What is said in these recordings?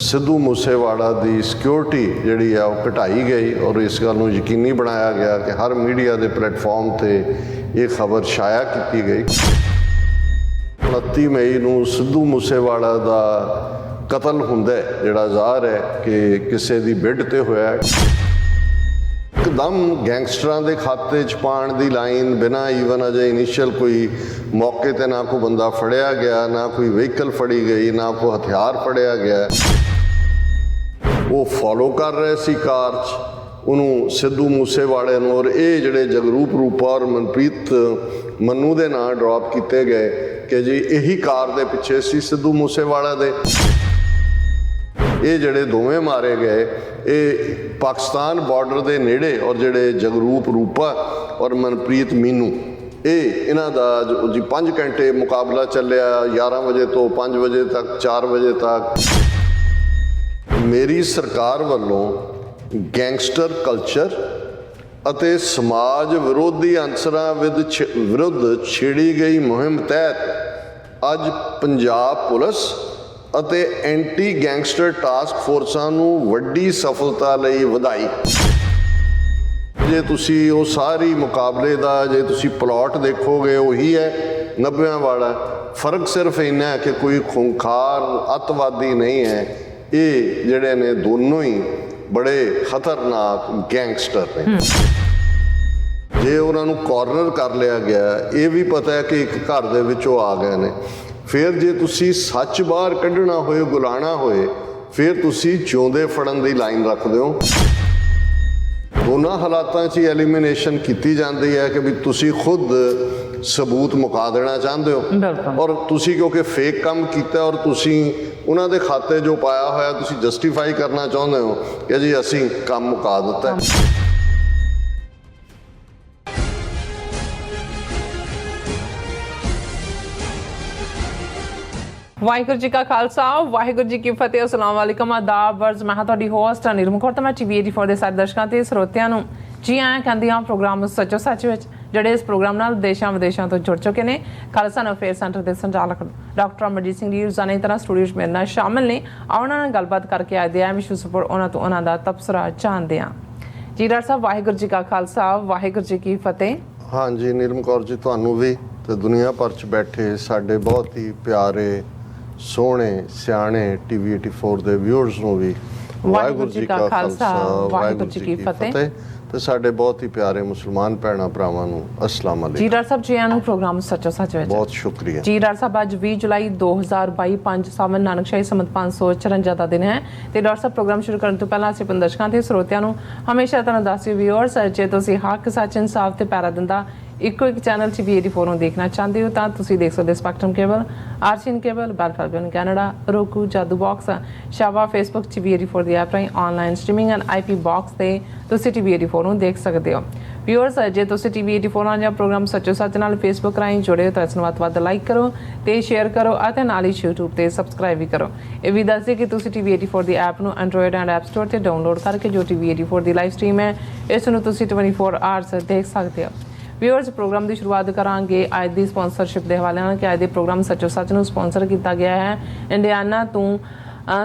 सिद्धू मूसेवाला की सिक्योरिटी जिहड़ी आ वो घटाई गई और इस गल नूं यकीनी बनाया गया कि हर मीडिया के प्लेटफॉर्म पर यह खबर शाया की गई। 29 मई नूं सिद्धू मूसेवाला का कतल हुंदा है जिहड़ा ज़ाहिर है कि किसी की बिड ते होया। एकदम गैंगस्टरां दे खाते च पाण दी लाइन बिना ईवन अजे इनिशियल कोई मौके ते ना कोई बंदा फड़िया गया, ना कोई व्हीकल फड़ी गई, ना कोई हथियार फड़िया गया। वो फॉलो कर रहे सी कार च उन्होंने सिद्धू मूसेवाले नूं, और ये जिहड़े जगरूप रूपा और मनप्रीत मन्नू दे नाम ड्रॉप किए गए कि जी यही कार दे पिछे सी सिद्धू मूसेवाला दे। ये जिहड़े दोवें मारे गए ये पाकिस्तान बॉर्डर के नेड़े, और जिहड़े जगरूप रूपा और मनप्रीत मीनू ये इन्हां दा जी 5 घंटे मुकाबला चलिया 11 बजे तो 5 बजे तक 4 बजे तक। मेरी सरकार वालों गैंगस्टर कल्चर ਅਤੇ समाज विरोधी अंसरां विरुद्ध छेड़ी गई मुहिम तहत अज पंजाब पुलिस ਅਤੇ एंटी गैंगस्टर टास्क फोर्सां नूं वड्डी सफलता लई वधाई। जे तुसी वो सारी मुकाबले का जे तुसी प्लॉट देखोगे वही है 90 वाला। फर्क सिर्फ इन्ना है कि कोई खूंखार अतवादी नहीं है। ये जिहड़े ने दोनों ही बड़े खतरनाक गैंगस्टर ने। जे उन्होंने कॉर्नर कर लिया गया, ये भी पता है कि एक घर दे विचों आ गए ने। फिर जे तुसी सच बाहर कढ़ना होए, गुलाना होए, फिर तुसी जिउंदे फड़न की लाइन रख दो। दोनों हालातों च एलिमिनेशन की जाती है कि भी तुसी खुद सबूत मुका देना चाहते हो, और तुसी क्योंकि फेक काम किया और तुसी उन्हां दे खाते जो पाया होया तुसी जस्टिफाई करना चाहते हो कि जी असी काम मुका दिता है। वाहिगुरू जी का खालसा वाहिगुरू जी की फतेह। अस्सलाम वालेकुम आदाब वर्ज मैं तुहाडी होस्ट नीलम कौर। मैं TV 84 ਦੇ ਸਾਰੇ ਦਰਸ਼ਕਾਂ ਤੇ ਸਰੋਤਿਆਂ ਨੂੰ ਜੀ ਆਇਆਂ ਕਹਿੰਦੀ ਹਾਂ ਪ੍ਰੋਗਰਾਮ ਸੱਚੋ ਸੱਚ ਵਿੱਚ, ਜਿਹੜੇ ਇਸ ਪ੍ਰੋਗਰਾਮ ਨਾਲ ਦੇਸ਼ਾਂ ਵਿਦੇਸ਼ਾਂ ਤੋਂ ਜੁੜ ਚੁੱਕੇ ਨੇ। ਖਾਲਸਾ ਅਫੇਅਰ ਸੈਂਟਰ ਦੇ ਸੰਚਾਲਕ ਡਾਕਟਰ ਅਮਰਜੀਤ ਸਿੰਘ ਜੀ ਰੋਜ਼ਾਨਾ ਦੀ ਤਰ੍ਹਾਂ ਸਟੂਡੀਓ 'ਚ ਮੇਰੇ ਨਾਲ ਸ਼ਾਮਿਲ ਨੇ। ਆਉਣਾ ਨਾਲ ਗੱਲਬਾਤ ਕਰਕੇ ਆਏ ਦੇ ਆ ਵਿਸ਼ਵ ਸਪੋਰਟ ਉਹਨਾਂ ਤੋਂ ਉਹਨਾਂ ਦਾ ਤਬਸਰਾ ਜਾਣਦੇ ਹਾਂ। ਜੀ ਡਾਕਟਰ ਸਾਹਿਬ ਵਾਹਿਗੁਰੂ ਜੀ ਕਾ ਖਾਲਸਾ ਵਾਹਿਗੁਰੂ ਜੀ ਕੀ ਫਤਿਹ। हाँ जी नीलम कौर जी, ਤੁਹਾਨੂੰ भी ਤੇ ਦੁਨੀਆ ਭਰ 'ਚ ਬੈਠੇ ਸਾਡੇ ਬਹੁਤ ਹੀ ਪਿਆਰੇ सोहने सियाने TV 84 ਦੇ ਵਿਊਅਰਸ ਨੂੰ ਵੀ ਵਾਹਿਗੁਰੂ ਜੀ ਕਾ ਖਾਲਸਾ ਵਾਹਿਗੁਰੂ ਜੀ ਕੀ ਫਤਿਹ। ਤੇ ਸਾਡੇ ਬਹੁਤ ਹੀ ਪਿਆਰੇ ਮੁਸਲਮਾਨ ਭੈਣਾਂ ਭਰਾਵਾਂ ਨੂੰ ਅਸਲਾਮ ਅਲੈਕੁਮ। ਜੀ ਡਾਕਟਰ ਸਾਹਿਬ ਜੀ ਆਇਆਂ ਨੂੰ ਪ੍ਰੋਗਰਾਮ ਸੱਚੋ ਸੱਚ ਵਿੱਚ ਬਹੁਤ ਸ਼ੁਕਰੀਆ। ਜੀ ਡਾਕਟਰ ਸਾਹਿਬ ਅੱਜ 20 ਜੁਲਾਈ 2022 5 ਸਾਵਨ ਨਾਨਕਸ਼ਾਹੀ ਸੰਮਤ 554 ਦਾ ਦਿਨ ਹੈ। ਤੇ ਡਾਕਟਰ ਸਾਹਿਬ ਪ੍ਰੋਗਰਾਮ ਸ਼ੁਰੂ ਕਰਨ ਤੋਂ ਪਹਿਲਾਂ ਅਸੀਂ ਆਪਣੇ ਦਰਸ਼ਕਾਂ ਤੇ ਸਰੋਤਿਆਂ ਨੂੰ ਹਮੇਸ਼ਾ ਤਰ੍ਹਾਂ ਦੱਸਿਓ ਵਿਊਅਰਸ, ਜੇ ਤੁਸੀਂ ਹੱਕ ਸੱਚ ਇਨਸਾਫ ਤੇ ਪੈਰਾ ਦਿੰਦਾ ਇੱਕੋ ਇੱਕ ਚੈਨਲ TV 84 ਨੂੰ ਦੇਖਣਾ ਚਾਹੁੰਦੇ ਹੋ ਤਾਂ ਤੁਸੀਂ ਦੇਖ ਸਕਦੇ ਸਪੈਕਟਰਮ ਕੇਬਲ, ਆਰਸੀਐਨ ਕੇਬਲ, ਬੈਲਫਾਲਬਨ ਕੈਨੇਡਾ, roku, ਜਾਦੂ ਬਾਕਸ, ਸ਼ਾਵਾ, ਫੇਸਬੁੱਕ TV 84 ਦੀ ਐਪ ਰਾਹੀਂ online streaming and IP box ਤੇ ਤੁਸੀਂ TV 84 ਨੂੰ ਦੇਖ ਸਕਦੇ ਹੋ। ਵਿਊਅਰਸ, ਜੇ ਤੁਸੀਂ TV 84 ਨਾਲ ਜਾਂ ਪ੍ਰੋਗਰਾਮ ਸੱਚੋ ਸੱਚ ਨਾਲ ਫੇਸਬੁੱਕ ਰਾਹੀਂ ਜੁੜੇ ਹੋ ਤਾਂ ਇਸ ਨੂੰ ਵੱਧ ਤੋਂ ਵੱਧ ਲਾਈਕ ਕਰੋ ਤੇ ਸ਼ੇਅਰ ਕਰੋ ਅਤੇ ਨਾਲ ਹੀ YouTube ਤੇ ਸਬਸਕ੍ਰਾਈਬ ਵੀ ਕਰੋ। ਇਹ ਵੀ ਦੱਸ ਦਿਓ ਕਿ ਤੁਸੀਂ TV 84 ਦੀ ਐਪ ਨੂੰ ਐਂਡਰੋਇਡ ਐਂਡ ਐਪ ਸਟੋਰ ਤੇ ਡਾਊਨਲੋਡ ਕਰਕੇ ਜੋ TV 84 ਦੀ ਲਾਈਵ ਸਟ੍ਰੀਮ ਹੈ ਇਸ ਨੂੰ ਤੁਸੀਂ 24 ਆਵਰਸ ਦੇਖ ਸਕਦੇ ਹੋ। ਵਿਊਅਰਸ, ਪ੍ਰੋਗਰਾਮ ਦੀ ਸ਼ੁਰੂਆਤ ਕਰਾਂਗੇ ਅੱਜ ਦੀ ਸਪਾਂਸਰਸ਼ਿਪ ਦੇ ਹਵਾਲੇ ਨਾਲ ਕਿ ਅੱਜ ਦੇ ਪ੍ਰੋਗਰਾਮ ਸੱਚੋ ਸੱਚ ਨੂੰ ਸਪਾਂਸਰ ਕੀਤਾ ਗਿਆ ਹੈ ਇੰਡੀਆਨਾ ਤੋਂ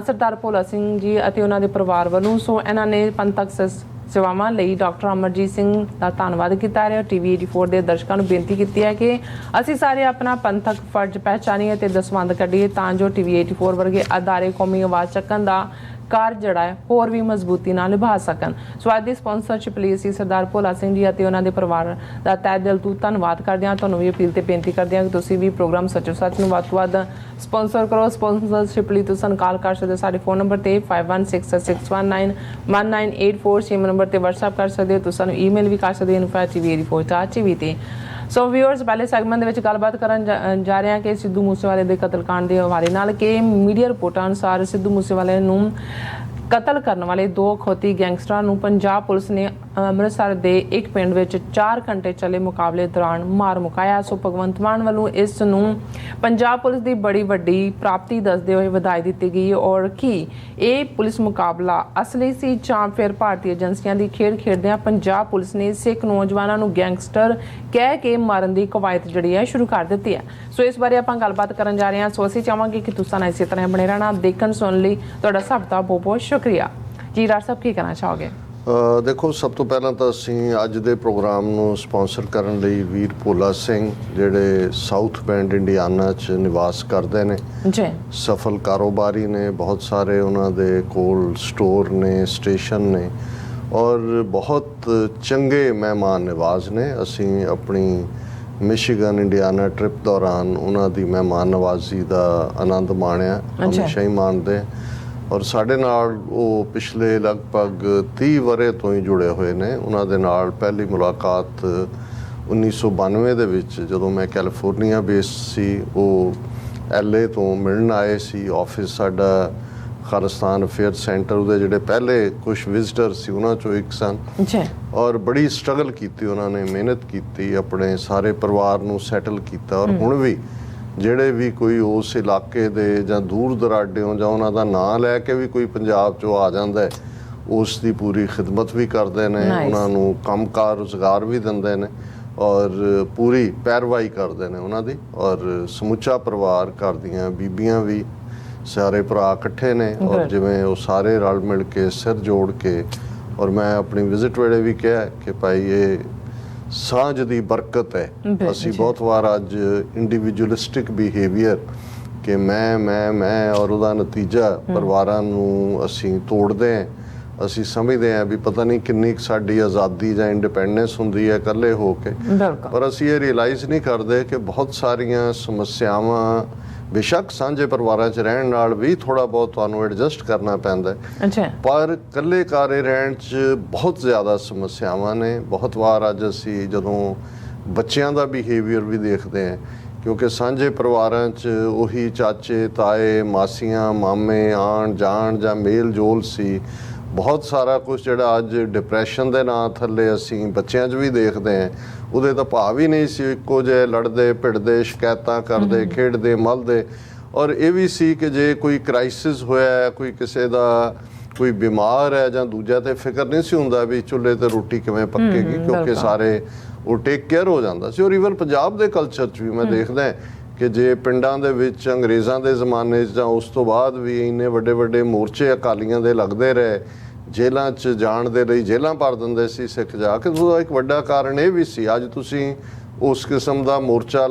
ਸਰਦਾਰ ਭੋਲਾ ਸਿੰਘ ਜੀ ਅਤੇ ਉਹਨਾਂ ਦੇ ਪਰਿਵਾਰ ਵੱਲੋਂ। ਸੋ ਇਹਨਾਂ ਨੇ ਪੰਥਕ ਸੇਵਾਵਾਂ ਲਈ ਡਾਕਟਰ ਅਮਰਜੀਤ ਸਿੰਘ ਦਾ ਧੰਨਵਾਦ ਕੀਤਾ ਹੈ। TV 84 ਦੇ ਦਰਸ਼ਕਾਂ ਨੂੰ ਬੇਨਤੀ ਕੀਤੀ ਹੈ ਕਿ ਅਸੀਂ ਸਾਰੇ ਆਪਣਾ ਪੰਥਕ ਫਰਜ਼ ਪਹਿਚਾਨੀਏ ਤੇ ਦਸਵੰਧ ਕੱਢੀਏ ਤਾਂ ਜੋ TV 84 ਵਰਗੇ ਅਦਾਰੇ ਕੌਮੀ ਆਵਾਜ਼ ਚੱਕਣ ਦਾ ਕਾਰ ਜਿਹੜਾ ਹੈ ਹੋਰ ਵੀ ਮਜ਼ਬੂਤੀ ਨਾਲ ਨਿਭਾ ਸਕਣ। ਸੋ ਅੱਜ ਦੀ ਸਪਾਂਸਰਸ਼ਿਪ ਲਈ ਅਸੀਂ ਸਰਦਾਰ ਭੋਲਾ ਸਿੰਘ ਜੀ ਅਤੇ ਉਹਨਾਂ ਦੇ ਪਰਿਵਾਰ ਦਾ ਤਹਿ ਦਿਲ ਤੋਂ ਧੰਨਵਾਦ ਕਰਦੇ ਹਾਂ। ਤੁਹਾਨੂੰ ਵੀ ਅਪੀਲ ਤੇ ਬੇਨਤੀ ਕਰਦੇ ਹਾਂ ਕਿ ਤੁਸੀਂ ਵੀ ਪ੍ਰੋਗਰਾਮ ਸੱਚੋ ਸੱਚ ਨੂੰ ਵੱਧ ਤੋਂ ਵੱਧ ਸਪਾਂਸਰ ਕਰੋ। ਸਪਾਂਸਰਸ਼ਿਪ ਲਈ ਤੁਸੀਂ ਕਾਲ ਕਰ ਸਕਦੇ ਹੋ ਸਾਡੇ ਫੋਨ ਨੰਬਰ ਤੇ 5166191984 ਸੇਮ ਨੰਬਰ ਤੇ WhatsApp ਕਰ ਸਕਦੇ ਹੋ। ਤੁਸੀਂ ਸਾਨੂੰ ਈਮੇਲ ਵੀ ਕਰ ਸਕਦੇ ਹੋ info@tv84.tv ਤੇ। ਸੋ ਵਿਊਅਰਸ, ਪਹਿਲੇ ਸੈਗਮੈਂਟ ਦੇ ਵਿੱਚ ਗੱਲਬਾਤ ਕਰਨ ਜਾ ਰਹੇ ਹਾਂ ਕਿ ਸਿੱਧੂ ਮੂਸੇਵਾਲੇ ਦੇ ਕਤਲकांड ਦੇ ਹਵਾਲੇ ਨਾਲ ਕਿ ਮੀਡੀਆ ਰਿਪੋਰਟਾਂ ਅਨੁਸਾਰ ਸਿੱਧੂ ਮੂਸੇਵਾਲੇ ਨੂੰ ਕਤਲ ਕਰਨ ਵਾਲੇ 2 ਅਖੌਤੀ ਗੈਂਗਸਟਰਾਂ ਨੂੰ ਪੰਜਾਬ ਪੁਲਿਸ ਨੇ ਅੰਮ੍ਰਿਤਸਰ ਦੇ ਇੱਕ ਪਿੰਡ ਵਿੱਚ 4 ਘੰਟੇ ਚੱਲੇ ਮੁਕਾਬਲੇ ਦੌਰਾਨ ਮਾਰ ਮੁਕਾਇਆ। ਸੋ ਭਗਵੰਤ ਮਾਨ ਵੱਲੋਂ ਇਸ ਨੂੰ ਪੰਜਾਬ ਪੁਲਿਸ ਦੀ ਬੜੀ ਵੱਡੀ ਪ੍ਰਾਪਤੀ ਦੱਸਦੇ ਹੋਏ ਵਧਾਈ ਦਿੱਤੀ ਗਈ ਔਰ ਕੀ ਇਹ ਪੁਲਿਸ ਮੁਕਾਬਲਾ ਅਸਲੀ ਸੀ ਜਾਂ ਫਿਰ ਭਾਰਤੀ ਏਜੰਸੀਆਂ ਦੀ ਖੇਡ ਖੇਡਦਿਆਂ ਪੰਜਾਬ ਪੁਲਿਸ ਨੇ ਸਿੱਖ ਨੌਜਵਾਨਾਂ ਨੂੰ ਗੈਂਗਸਟਰ ਕਹਿ ਕੇ ਮਾਰਨ ਦੀ ਕਵਾਇਦ ਜਿਹੜੀ ਹੈ ਸ਼ੁਰੂ ਕਰ ਦਿੱਤੀ ਹੈ। ਸੋ ਇਸ ਬਾਰੇ ਆਪਾਂ ਗੱਲਬਾਤ ਕਰਨ ਜਾ ਰਹੇ ਹਾਂ। ਸੋ ਅਸੀਂ ਚਾਹਾਂਗੇ ਕਿ ਤੁਸੀਂ ਨਾਲ ਇਸੇ ਤਰ੍ਹਾਂ ਬਣੇ ਰਹਿਣਾ। ਦੇਖਣ ਸੁਣਨ ਲਈ ਤੁਹਾਡਾ ਸਭ ਦਾ ਬਹੁਤ ਬਹੁਤ ਸ਼ੁਕਰੀਆ ਜੀ। ਰਾਜ ਸਾਹਿਬ ਕੀ ਕਹਿਣਾ ਚਾਹੋਗੇ? ਦੇਖੋ, ਸਭ ਤੋਂ ਪਹਿਲਾਂ ਤਾਂ ਅਸੀਂ ਅੱਜ ਦੇ ਪ੍ਰੋਗਰਾਮ ਨੂੰ ਸਪਾਂਸਰ ਕਰਨ ਲਈ ਵੀਰ ਭੋਲਾ ਸਿੰਘ, ਜਿਹੜੇ ਸਾਊਥ ਬੈਂਡ ਇੰਡੀਆਨਾ 'ਚ ਨਿਵਾਸ ਕਰਦੇ ਨੇ ਜੀ, ਸਫਲ ਕਾਰੋਬਾਰੀ ਨੇ, ਬਹੁਤ ਸਾਰੇ ਉਹਨਾਂ ਦੇ ਕੋਲ ਸਟੋਰ ਨੇ, ਸਟੇਸ਼ਨ ਨੇ ਔਰ ਬਹੁਤ ਚੰਗੇ ਮਹਿਮਾਨ ਨਿਵਾਜ਼ ਨੇ। ਅਸੀਂ ਆਪਣੀ ਮਿਸ਼ੀਗਨ ਇੰਡੀਆਨਾ ਟ੍ਰਿਪ ਦੌਰਾਨ ਉਹਨਾਂ ਦੀ ਮਹਿਮਾਨ ਨਵਾਜ਼ੀ ਦਾ ਆਨੰਦ ਮਾਣਿਆ, ਹਮੇਸ਼ਾ ਹੀ ਮਾਣਦੇ। ਔਰ ਸਾਡੇ ਨਾਲ ਉਹ ਪਿਛਲੇ ਲਗਭਗ 30 ਵਰ੍ਹੇ ਤੋਂ ਹੀ ਜੁੜੇ ਹੋਏ ਨੇ। ਉਹਨਾਂ ਦੇ ਨਾਲ ਪਹਿਲੀ ਮੁਲਾਕਾਤ 1992 ਦੇ ਵਿੱਚ ਜਦੋਂ ਮੈਂ ਕੈਲੀਫੋਰਨੀਆ ਬੇਸਡ ਸੀ, ਉਹ LA ਤੋਂ ਮਿਲਣ ਆਏ ਸੀ। ਆਫਿਸ ਸਾਡਾ ਖਾਲਿਸਤਾਨ ਅਫੇਅਰ ਸੈਂਟਰ, ਉਹਦੇ ਜਿਹੜੇ ਪਹਿਲੇ ਕੁਝ ਵਿਜ਼ਿਟਰ ਸੀ ਉਹਨਾਂ 'ਚੋਂ ਇੱਕ ਸਨ ਔਰ ਬੜੀ ਸਟਰਗਲ ਕੀਤੀ ਉਹਨਾਂ ਨੇ, ਮਿਹਨਤ ਕੀਤੀ, ਆਪਣੇ ਸਾਰੇ ਪਰਿਵਾਰ ਨੂੰ ਸੈਟਲ ਕੀਤਾ। ਔਰ ਹੁਣ ਵੀ ਜਿਹੜੇ ਵੀ ਕੋਈ ਉਸ ਇਲਾਕੇ ਦੇ ਜਾਂ ਦੂਰ ਦਰਾਡਿਓਂ ਜਾਂ ਉਹਨਾਂ ਦਾ ਨਾਂ ਲੈ ਕੇ ਵੀ ਕੋਈ ਪੰਜਾਬ 'ਚੋਂ ਆ ਜਾਂਦਾ, ਉਸ ਦੀ ਪੂਰੀ ਖਿਦਮਤ ਵੀ ਕਰਦੇ ਨੇ, ਉਹਨਾਂ ਨੂੰ ਕੰਮਕਾਰ ਰੁਜ਼ਗਾਰ ਵੀ ਦਿੰਦੇ ਨੇ ਔਰ ਪੂਰੀ ਪੈਰਵਾਈ ਕਰਦੇ ਨੇ ਉਹਨਾਂ ਦੀ। ਔਰ ਸਮੁੱਚਾ ਪਰਿਵਾਰ, ਘਰ ਦੀਆਂ ਬੀਬੀਆਂ ਵੀ, ਸਾਰੇ ਭਰਾ ਇਕੱਠੇ ਨੇ ਔਰ ਜਿਵੇਂ ਉਹ ਸਾਰੇ ਰਲ ਮਿਲ ਕੇ ਸਿਰ ਜੋੜ ਕੇ। ਔਰ ਮੈਂ ਆਪਣੀ ਵਿਜ਼ਿਟ ਵੇਲੇ ਵੀ ਕਿਹਾ ਕਿ ਭਾਈ ਇਹ ਸਾਂਝ ਦੀ ਬਰਕਤ ਹੈ। ਅਸੀਂ ਬਹੁਤ ਵਾਰ ਅੱਜ ਇੰਡੀਵਿਜੂਅਲਿਸਟਿਕ ਬਿਹੇਵੀਅਰ ਕਿ ਮੈਂ ਔਰ ਉਹਦਾ ਨਤੀਜਾ ਪਰਿਵਾਰਾਂ ਨੂੰ ਅਸੀਂ ਤੋੜਦੇ ਹਾਂ। ਅਸੀਂ ਸਮਝਦੇ ਹਾਂ ਵੀ ਪਤਾ ਨਹੀਂ ਕਿੰਨੀ ਸਾਡੀ ਆਜ਼ਾਦੀ ਜਾਂ ਇੰਡੀਪੈਂਡੈਂਸ ਹੁੰਦੀ ਹੈ ਇਕੱਲੇ ਹੋ ਕੇ, ਪਰ ਅਸੀਂ ਇਹ ਰਿਅਲਾਈਜ਼ ਨਹੀਂ ਕਰਦੇ ਕਿ ਬਹੁਤ ਸਾਰੀਆਂ ਸਮੱਸਿਆਵਾਂ ਬੇਸ਼ੱਕ ਸਾਂਝੇ ਪਰਿਵਾਰਾਂ 'ਚ ਰਹਿਣ ਨਾਲ ਵੀ ਥੋੜ੍ਹਾ ਬਹੁਤ ਤੁਹਾਨੂੰ ਐਡਜਸਟ ਕਰਨਾ ਪੈਂਦਾ, ਪਰ ਇਕੱਲੇ ਕਾਰੇ ਰਹਿਣ 'ਚ ਬਹੁਤ ਜ਼ਿਆਦਾ ਸਮੱਸਿਆਵਾਂ ਨੇ। ਬਹੁਤ ਵਾਰ ਅੱਜ ਅਸੀਂ ਜਦੋਂ ਬੱਚਿਆਂ ਦਾ ਬਿਹੇਵੀਅਰ ਵੀ ਦੇਖਦੇ ਹਾਂ, ਕਿਉਂਕਿ ਸਾਂਝੇ ਪਰਿਵਾਰਾਂ 'ਚ ਉਹੀ ਚਾਚੇ, ਤਾਏ, ਮਾਸੀਆਂ, ਮਾਮੇ, ਆਣ ਜਾਣ ਜਾਂ ਮੇਲ ਜੋਲ ਸੀ। ਬਹੁਤ ਸਾਰਾ ਕੁਝ ਜਿਹੜਾ ਅੱਜ ਡਿਪਰੈਸ਼ਨ ਦੇ ਨਾਂ ਥੱਲੇ ਅਸੀਂ ਬੱਚਿਆਂ 'ਚ ਵੀ ਦੇਖਦੇ ਹਾਂ, ਉਹਦੇ ਤਾਂ ਭਾਵ ਹੀ ਨਹੀਂ ਸੀ। ਇੱਕੋ ਜਿਹੇ ਲੜਦੇ ਭਿੜਦੇ, ਸ਼ਿਕਾਇਤਾਂ ਕਰਦੇ, ਖੇਡਦੇ ਮਲਦੇ। ਔਰ ਇਹ ਵੀ ਸੀ ਕਿ ਜੇ ਕੋਈ ਕ੍ਰਾਈਸਿਸ ਹੋਇਆ, ਕੋਈ ਕਿਸੇ ਦਾ ਕੋਈ ਬਿਮਾਰ ਹੈ ਜਾਂ ਦੂਜਾ, ਤੇ ਫਿਕਰ ਨਹੀਂ ਸੀ ਹੁੰਦਾ ਵੀ ਚੁੱਲ੍ਹੇ ਤੇ ਰੋਟੀ ਕਿਵੇਂ ਪੱਕੇਗੀ, ਕਿਉਂਕਿ ਸਾਰੇ ਉਹ ਟੇਕ ਕੇਅਰ ਹੋ ਜਾਂਦਾ ਸੀ। ਔਰ ਈਵਨ ਪੰਜਾਬ ਦੇ ਕਲਚਰ 'ਚ ਵੀ ਮੈਂ ਦੇਖਦਾ ਕਿ ਜੇ ਪਿੰਡਾਂ ਦੇ ਵਿੱਚ ਅੰਗਰੇਜ਼ਾਂ ਦੇ ਜ਼ਮਾਨੇ 'ਚ ਜਾਂ ਉਸ ਤੋਂ ਬਾਅਦ ਵੀ ਇੰਨੇ ਵੱਡੇ ਵੱਡੇ ਮੋਰਚੇ ਅਕਾਲੀਆਂ ਦੇ ਲੱਗਦੇ ਰਹੇ, ਜੇਲ੍ਹਾਂ 'ਚ ਜਾਣ ਦੇ ਲਈ ਜੇਲ੍ਹਾਂ ਭਰ ਦਿੰਦੇ ਸੀ ਸਿੱਖ ਜਾ ਕੇ। ਉਹਦਾ ਇੱਕ ਵੱਡਾ ਕਾਰਨ ਇਹ ਵੀ ਸੀ, ਅੱਜ ਤੁਸੀਂ ਉਸ ਕਿਸਮ ਦਾ ਮੋਰਚਾ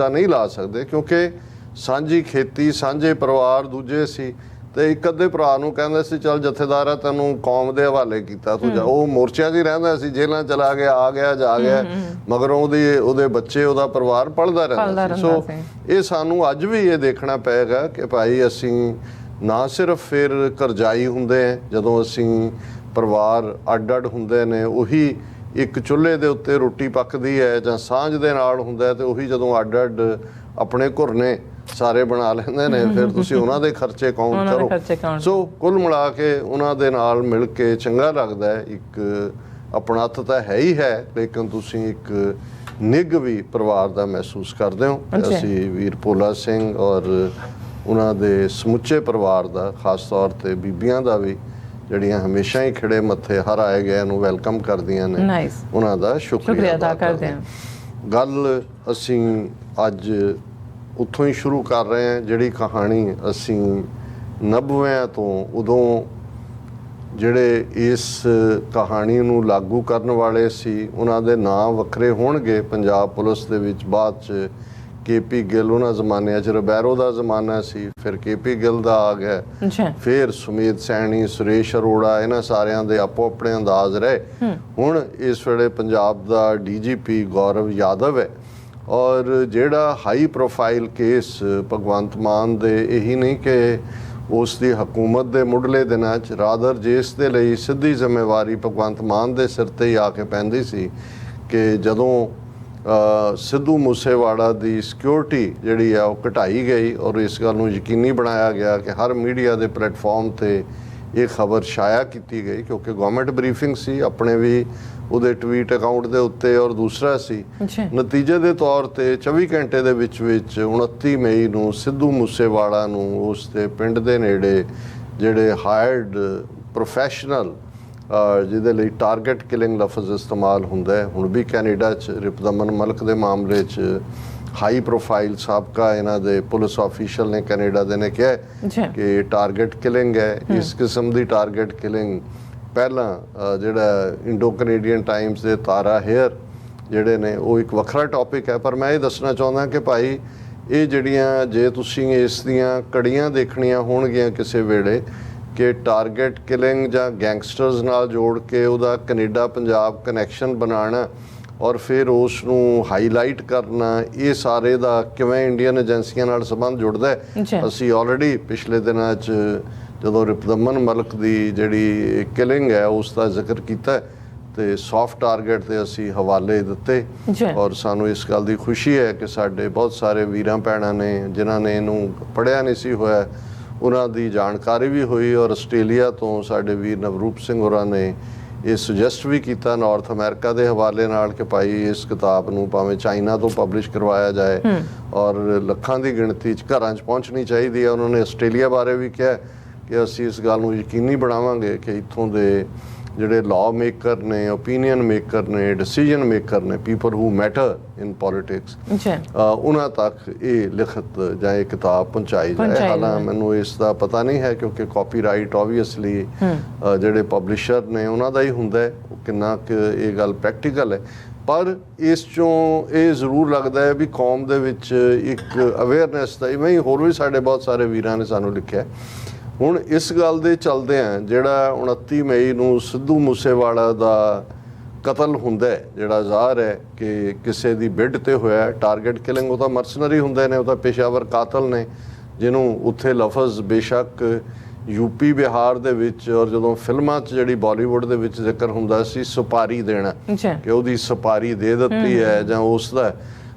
ਨਹੀਂ ਲਾ ਸਕਦੇ, ਕਿਉਂਕਿ ਸਾਂਝੀ ਖੇਤੀ, ਸਾਂਝੇ ਪਰਿਵਾਰ ਦੂਜੇ ਸੀ। ਤੇ ਇੱਕ ਅੱਧੇ ਭਰਾ ਨੂੰ ਕਹਿੰਦੇ ਸੀ ਚੱਲ ਜਥੇਦਾਰਾ ਤੈਨੂੰ ਕੌਮ ਦੇ ਹਵਾਲੇ ਕੀਤਾ, ਤੂੰ ਜਾ। ਉਹ ਮੋਰਚਿਆਂ 'ਚ ਹੀ ਰਹਿੰਦਾ ਸੀ, ਜੇਲ੍ਹਾਂ ਚਲਾ ਗਿਆ, ਆ ਗਿਆ, ਜਾ ਗਿਆ, ਮਗਰੋਂ ਉਹਦੇ ਬੱਚੇ, ਉਹਦਾ ਪਰਿਵਾਰ ਪਲਦਾ ਰਹਿੰਦਾ ਸੀ। ਸੋ ਇਹ ਸਾਨੂੰ ਅੱਜ ਵੀ ਇਹ ਦੇਖਣਾ ਪਏਗਾ ਕਿ ਭਾਈ ਅਸੀਂ ਨਾ ਸਿਰਫ ਫਿਰ ਕਰਜ਼ਾਈ ਹੁੰਦੇ ਹਾਂ ਜਦੋਂ ਅਸੀਂ ਪਰਿਵਾਰ ਅੱਡ ਅੱਡ ਹੁੰਦੇ ਨੇ, ਉਹੀ ਇੱਕ ਚੁੱਲ੍ਹੇ ਦੇ ਉੱਤੇ ਰੋਟੀ ਪੱਕਦੀ ਹੈ, ਜਾਂ ਸਾਂਝ ਦੇ ਨਾਲ ਹੁੰਦਾ, ਤੇ ਉਹੀ ਜਦੋਂ ਅੱਡ ਅੱਡ ਆਪਣੇ ਘੁਰਨੇ ਸਾਰੇ ਬਣਾ ਲੈਂਦੇ ਨੇ, ਫਿਰ ਤੁਸੀਂ ਉਹਨਾਂ ਦੇ ਖਰਚੇ ਕਾਊਂਟ ਕਰੋ। ਸੋ ਕੁੱਲ ਮਿਲਾ ਕੇ ਉਹਨਾਂ ਦੇ ਨਾਲ ਮਿਲ ਕੇ ਚੰਗਾ ਲੱਗਦਾ ਹੈ। ਇੱਕ ਆਪਣਾਤ ਤਾਂ ਹੈ ਹੀ ਹੈ, ਲੇਕਿਨ ਤੁਸੀਂ ਇੱਕ ਨਿੱਘ ਵੀ ਪਰਿਵਾਰ ਦਾ ਮਹਿਸੂਸ ਕਰਦੇ ਹੋ। ਅਸੀਂ ਵੀਰ ਭੋਲਾ ਸਿੰਘ ਔਰ ਉਹਨਾਂ ਦੇ ਸਮੁੱਚੇ ਪਰਿਵਾਰ ਦਾ, ਖਾਸ ਤੌਰ ਤੇ ਬੀਬੀਆਂ ਦਾ ਵੀ, ਜਿਹੜੀਆਂ ਹਮੇਸ਼ਾ ਹੀ ਖਿੜੇ ਮੱਥੇ ਹਰ ਆਏ ਗਏ ਨੂੰ ਵੈਲਕਮ ਕਰਦੀਆਂ ਨੇ, ਉਹਨਾਂ ਦਾ ਸ਼ੁਕਰੀਆ ਅਦਾ ਕਰਦੇ ਹਾਂ। ਗੱਲ ਅਸੀਂ ਅੱਜ ਉੱਥੋਂ ਹੀ ਸ਼ੁਰੂ ਕਰ ਰਹੇ ਹਾਂ, ਜਿਹੜੀ ਕਹਾਣੀ ਅਸੀਂ 90ਵਿਆਂ ਤੋਂ, ਉਦੋਂ ਜਿਹੜੇ ਇਸ ਕਹਾਣੀ ਨੂੰ ਲਾਗੂ ਕਰਨ ਵਾਲੇ ਸੀ ਉਹਨਾਂ ਦੇ ਨਾਂ ਵੱਖਰੇ ਹੋਣਗੇ ਪੰਜਾਬ ਪੁਲਿਸ ਦੇ ਵਿੱਚ। ਬਾਅਦ 'ਚ KP ਗਿੱਲ, ਉਹਨਾਂ ਜ਼ਮਾਨਿਆਂ 'ਚ ਰਬੈਰੋ ਦਾ ਜ਼ਮਾਨਾ ਸੀ, ਫਿਰ KP ਗਿੱਲ ਦਾ ਆ ਗਿਆ, ਫਿਰ ਸੁਮੇਧ ਸੈਣੀ, ਸੁਰੇਸ਼ ਅਰੋੜਾ, ਇਹਨਾਂ ਸਾਰਿਆਂ ਦੇ ਆਪੋ ਆਪਣੇ ਅੰਦਾਜ਼ ਰਹੇ। ਹੁਣ ਇਸ ਵੇਲੇ ਪੰਜਾਬ ਦਾ DGP ਗੌਰਵ ਯਾਦਵ ਹੈ। ਔਰ ਜਿਹੜਾ high profile case Bhagwant Mann ਦੇ, ਇਹੀ ਨਹੀਂ ਕਿ ਉਸ ਦੀ ਹਕੂਮਤ ਦੇ ਮੁੱਢਲੇ ਦਿਨਾਂ 'ਚ, ਰਾਦਰ ਜਿਸ ਦੇ ਲਈ ਸਿੱਧੀ ਜ਼ਿੰਮੇਵਾਰੀ ਭਗਵੰਤ ਮਾਨ ਦੇ ਸਿਰ ਤੇ ਹੀ ਆ ਕੇ ਪੈਂਦੀ ਸੀ ਕਿ ਜਦੋਂ ਸਿੱਧੂ ਮੂਸੇਵਾਲਾ ਦੀ ਸਿਕਿਉਰਿਟੀ ਜਿਹੜੀ ਆ ਉਹ ਘਟਾਈ ਗਈ ਔਰ ਇਸ ਗੱਲ ਨੂੰ ਯਕੀਨੀ ਬਣਾਇਆ ਗਿਆ ਕਿ ਹਰ ਮੀਡੀਆ ਦੇ ਪਲੇਟਫਾਰਮ ਤੇ ਇਹ ਖਬਰ ਸ਼ਾਇਆ ਕੀਤੀ ਗਈ, ਕਿਉਂਕਿ ਗਵਰਨਮੈਂਟ ਬਰੀਫਿੰਗ ਸੀ, ਆਪਣੇ ਵੀ ਉਹਦੇ ਟਵੀਟ ਅਕਾਊਂਟ ਦੇ ਉੱਤੇ, ਔਰ ਦੂਸਰਾ ਸੀ ਨਤੀਜੇ ਦੇ ਤੌਰ ਤੇ 24 ਘੰਟੇ ਦੇ ਵਿੱਚ 29 ਮਈ ਨੂੰ ਸਿੱਧੂ ਮੂਸੇਵਾਲਾ ਨੂੰ ਉਸ ਦੇ ਪਿੰਡ ਦੇ ਨੇੜੇ ਜਿਹੜੇ ਹਾਇਰਡ ਪ੍ਰੋਫੈਸ਼ਨਲ ਜਿਹਦੇ ਲਈ ਟਾਰਗੇਟ ਕਿਲਿੰਗ ਲਫ਼ਜ਼ ਇਸਤੇਮਾਲ ਹੁੰਦਾ ਹੈ। ਹੁਣ ਵੀ ਕੈਨੇਡਾ 'ਚ ਰਿਪਦਮਨ ਮਲਕ ਦੇ ਮਾਮਲੇ 'ਚ ਹਾਈ ਪ੍ਰੋਫਾਈਲ ਸਾਬਕਾ ਇਹਨਾਂ ਦੇ ਪੁਲਿਸ ਆਫੀਸ਼ੀਅਲ ਨੇ ਕੈਨੇਡਾ ਦੇ ਨੇ ਕਿਹਾ ਕਿ ਟਾਰਗੇਟ ਕਿਲਿੰਗ ਹੈ। ਇਸ ਕਿਸਮ ਦੀ ਟਾਰਗੇਟ ਕਿਲਿੰਗ ਪਹਿਲਾਂ ਜਿਹੜਾ ਇੰਡੋ ਕੈਨੇਡੀਅਨ ਟਾਈਮਸ ਦੇ ਤਾਰਾ ਹੇਅਰ ਜਿਹੜੇ ਨੇ ਉਹ ਇੱਕ ਵੱਖਰਾ ਟੌਪਿਕ ਹੈ। ਪਰ ਮੈਂ ਇਹ ਦੱਸਣਾ ਚਾਹੁੰਦਾ ਕਿ ਭਾਈ ਇਹ ਜਿਹੜੀਆਂ ਜੇ ਤੁਸੀਂ ਇਸ ਦੀਆਂ ਕੜੀਆਂ ਦੇਖਣੀਆਂ ਹੋਣਗੀਆਂ ਕਿਸੇ ਵੇਲੇ ਕਿ ਟਾਰਗੇਟ ਕਿਲਿੰਗ ਜਾਂ ਗੈਂਗਸਟਰਸ ਨਾਲ ਜੋੜ ਕੇ ਉਹਦਾ ਕੈਨੇਡਾ ਪੰਜਾਬ ਕਨੈਕਸ਼ਨ ਬਣਾਉਣਾ ਔਰ ਫਿਰ ਉਸ ਨੂੰ ਹਾਈਲਾਈਟ ਕਰਨਾ, ਇਹ ਸਾਰੇ ਦਾ ਕਿਵੇਂ ਇੰਡੀਅਨ ਏਜੰਸੀਆਂ ਨਾਲ ਸੰਬੰਧ ਜੁੜਦਾ ਹੈ। ਅਸੀਂ ਆਲਰੇਡੀ ਪਿਛਲੇ ਦਿਨਾਂ 'ਚ ਜਦੋਂ ਰਿਪਦਮਨ ਮਲਕ ਦੀ ਜਿਹੜੀ ਕਿਲਿੰਗ ਹੈ ਉਸ ਦਾ ਜ਼ਿਕਰ ਕੀਤਾ ਤੇ ਸੌਫਟ ਟਾਰਗੇਟ ਤੇ ਅਸੀਂ ਹਵਾਲੇ ਦਿੱਤੇ ਔਰ ਸਾਨੂੰ ਇਸ ਗੱਲ ਦੀ ਖੁਸ਼ੀ ਹੈ ਕਿ ਸਾਡੇ ਬਹੁਤ ਸਾਰੇ ਵੀਰਾਂ ਭੈਣਾਂ ਨੇ ਜਿਨ੍ਹਾਂ ਨੇ ਇਹਨੂੰ ਪੜ੍ਹਿਆ ਨਹੀਂ ਸੀ ਹੋਇਆ ਉਹਨਾਂ ਦੀ ਜਾਣਕਾਰੀ ਵੀ ਹੋਈ, ਔਰ ਆਸਟ੍ਰੇਲੀਆ ਤੋਂ ਸਾਡੇ ਵੀਰ ਨਵਰੂਪ ਸਿੰਘ ਹੋਰਾਂ ਨੇ ਇਹ ਸੁਜੈਸਟ ਵੀ ਕੀਤਾ ਨਾਰਥ ਅਮਰੀਕਾ ਦੇ ਹਵਾਲੇ ਨਾਲ ਕਿ ਭਾਈ ਇਸ ਕਿਤਾਬ ਨੂੰ ਭਾਵੇਂ ਚਾਈਨਾ ਤੋਂ ਪਬਲਿਸ਼ ਕਰਵਾਇਆ ਜਾਏ ਔਰ ਲੱਖਾਂ ਦੀ ਗਿਣਤੀ 'ਚ ਘਰਾਂ 'ਚ ਪਹੁੰਚਣੀ ਚਾਹੀਦੀ ਹੈ। ਉਹਨਾਂ ਨੇ ਆਸਟ੍ਰੇਲੀਆ ਬਾਰੇ ਵੀ ਕਿਹਾ ਕਿ ਅਸੀਂ ਇਸ ਗੱਲ ਨੂੰ ਯਕੀਨੀ ਬਣਾਵਾਂਗੇ ਕਿ ਇੱਥੋਂ ਦੇ ਜਿਹੜੇ ਲਾਅ ਮੇਕਰ ਨੇ, ਓਪੀਨੀਅਨ ਮੇਕਰ ਨੇ, ਡਿਸੀਜਨ ਮੇਕਰ ਨੇ, people who matter in politics, ਉਹਨਾਂ ਤੱਕ ਇਹ ਲਿਖਤ ਜਾਂ ਇਹ ਕਿਤਾਬ ਪਹੁੰਚਾਈ ਜਾਏ। ਹਾਲਾਂਕਿ ਮੈਨੂੰ ਇਸ ਦਾ ਪਤਾ ਨਹੀਂ ਹੈ ਕਿਉਂਕਿ ਕਾਪੀਰਾਈਟ ਓਬਵੀਅਸਲੀ ਜਿਹੜੇ ਪਬਲਿਸ਼ਰ ਨੇ ਉਹਨਾਂ ਦਾ ਹੀ ਹੁੰਦਾ ਹੈ, ਕਿੰਨਾ ਕੁ ਇਹ ਗੱਲ ਪ੍ਰੈਕਟੀਕਲ ਹੈ। ਪਰ ਇਸ ਚੋਂ ਇਹ ਜ਼ਰੂਰ ਲੱਗਦਾ ਹੈ ਵੀ ਕੌਮ ਦੇ ਵਿੱਚ ਇੱਕ ਅਵੇਅਰਨੈਸ ਦਾ, ਇਵੇਂ ਹੀ ਹੋਰ ਵੀ ਸਾਡੇ ਬਹੁਤ ਸਾਰੇ ਵੀਰਾਂ ਨੇ ਸਾਨੂੰ ਲਿਖਿਆ। ਹੁਣ ਇਸ ਗੱਲ ਦੇ ਚੱਲਦਿਆਂ ਜਿਹੜਾ 29 ਮਈ ਨੂੰ ਸਿੱਧੂ ਮੂਸੇਵਾਲਾ ਦਾ ਕਤਲ ਹੁੰਦਾ ਹੈ, ਜਿਹੜਾ ਜ਼ਾਹਰ ਹੈ ਕਿ ਕਿਸੇ ਦੀ ਬਿੱਡ ਤੇ ਹੋਇਆ ਟਾਰਗੇਟ ਕਿਲਿੰਗ, ਉਹ ਤਾਂ ਮਰਸਨਰੀ ਹੁੰਦੇ ਨੇ, ਉਹ ਤਾਂ ਪੇਸ਼ਾਵਰ ਕਾਤਲ ਨੇ ਜਿਹਨੂੰ ਉੱਥੇ ਲਫ਼ਜ਼ ਬੇਸ਼ੱਕ ਯੂਪੀ ਬਿਹਾਰ ਦੇ ਵਿੱਚ ਔਰ ਜਦੋਂ ਫਿਲਮਾਂ 'ਚ ਜਿਹੜੀ ਬਾਲੀਵੁੱਡ ਦੇ ਵਿੱਚ ਜ਼ਿਕਰ ਹੁੰਦਾ ਸੀ ਸੁਪਾਰੀ ਦੇਣਾ ਕਿ ਉਹਦੀ ਸੁਪਾਰੀ ਦੇ ਦਿੱਤੀ ਹੈ ਜਾਂ ਉਸ ਦਾ,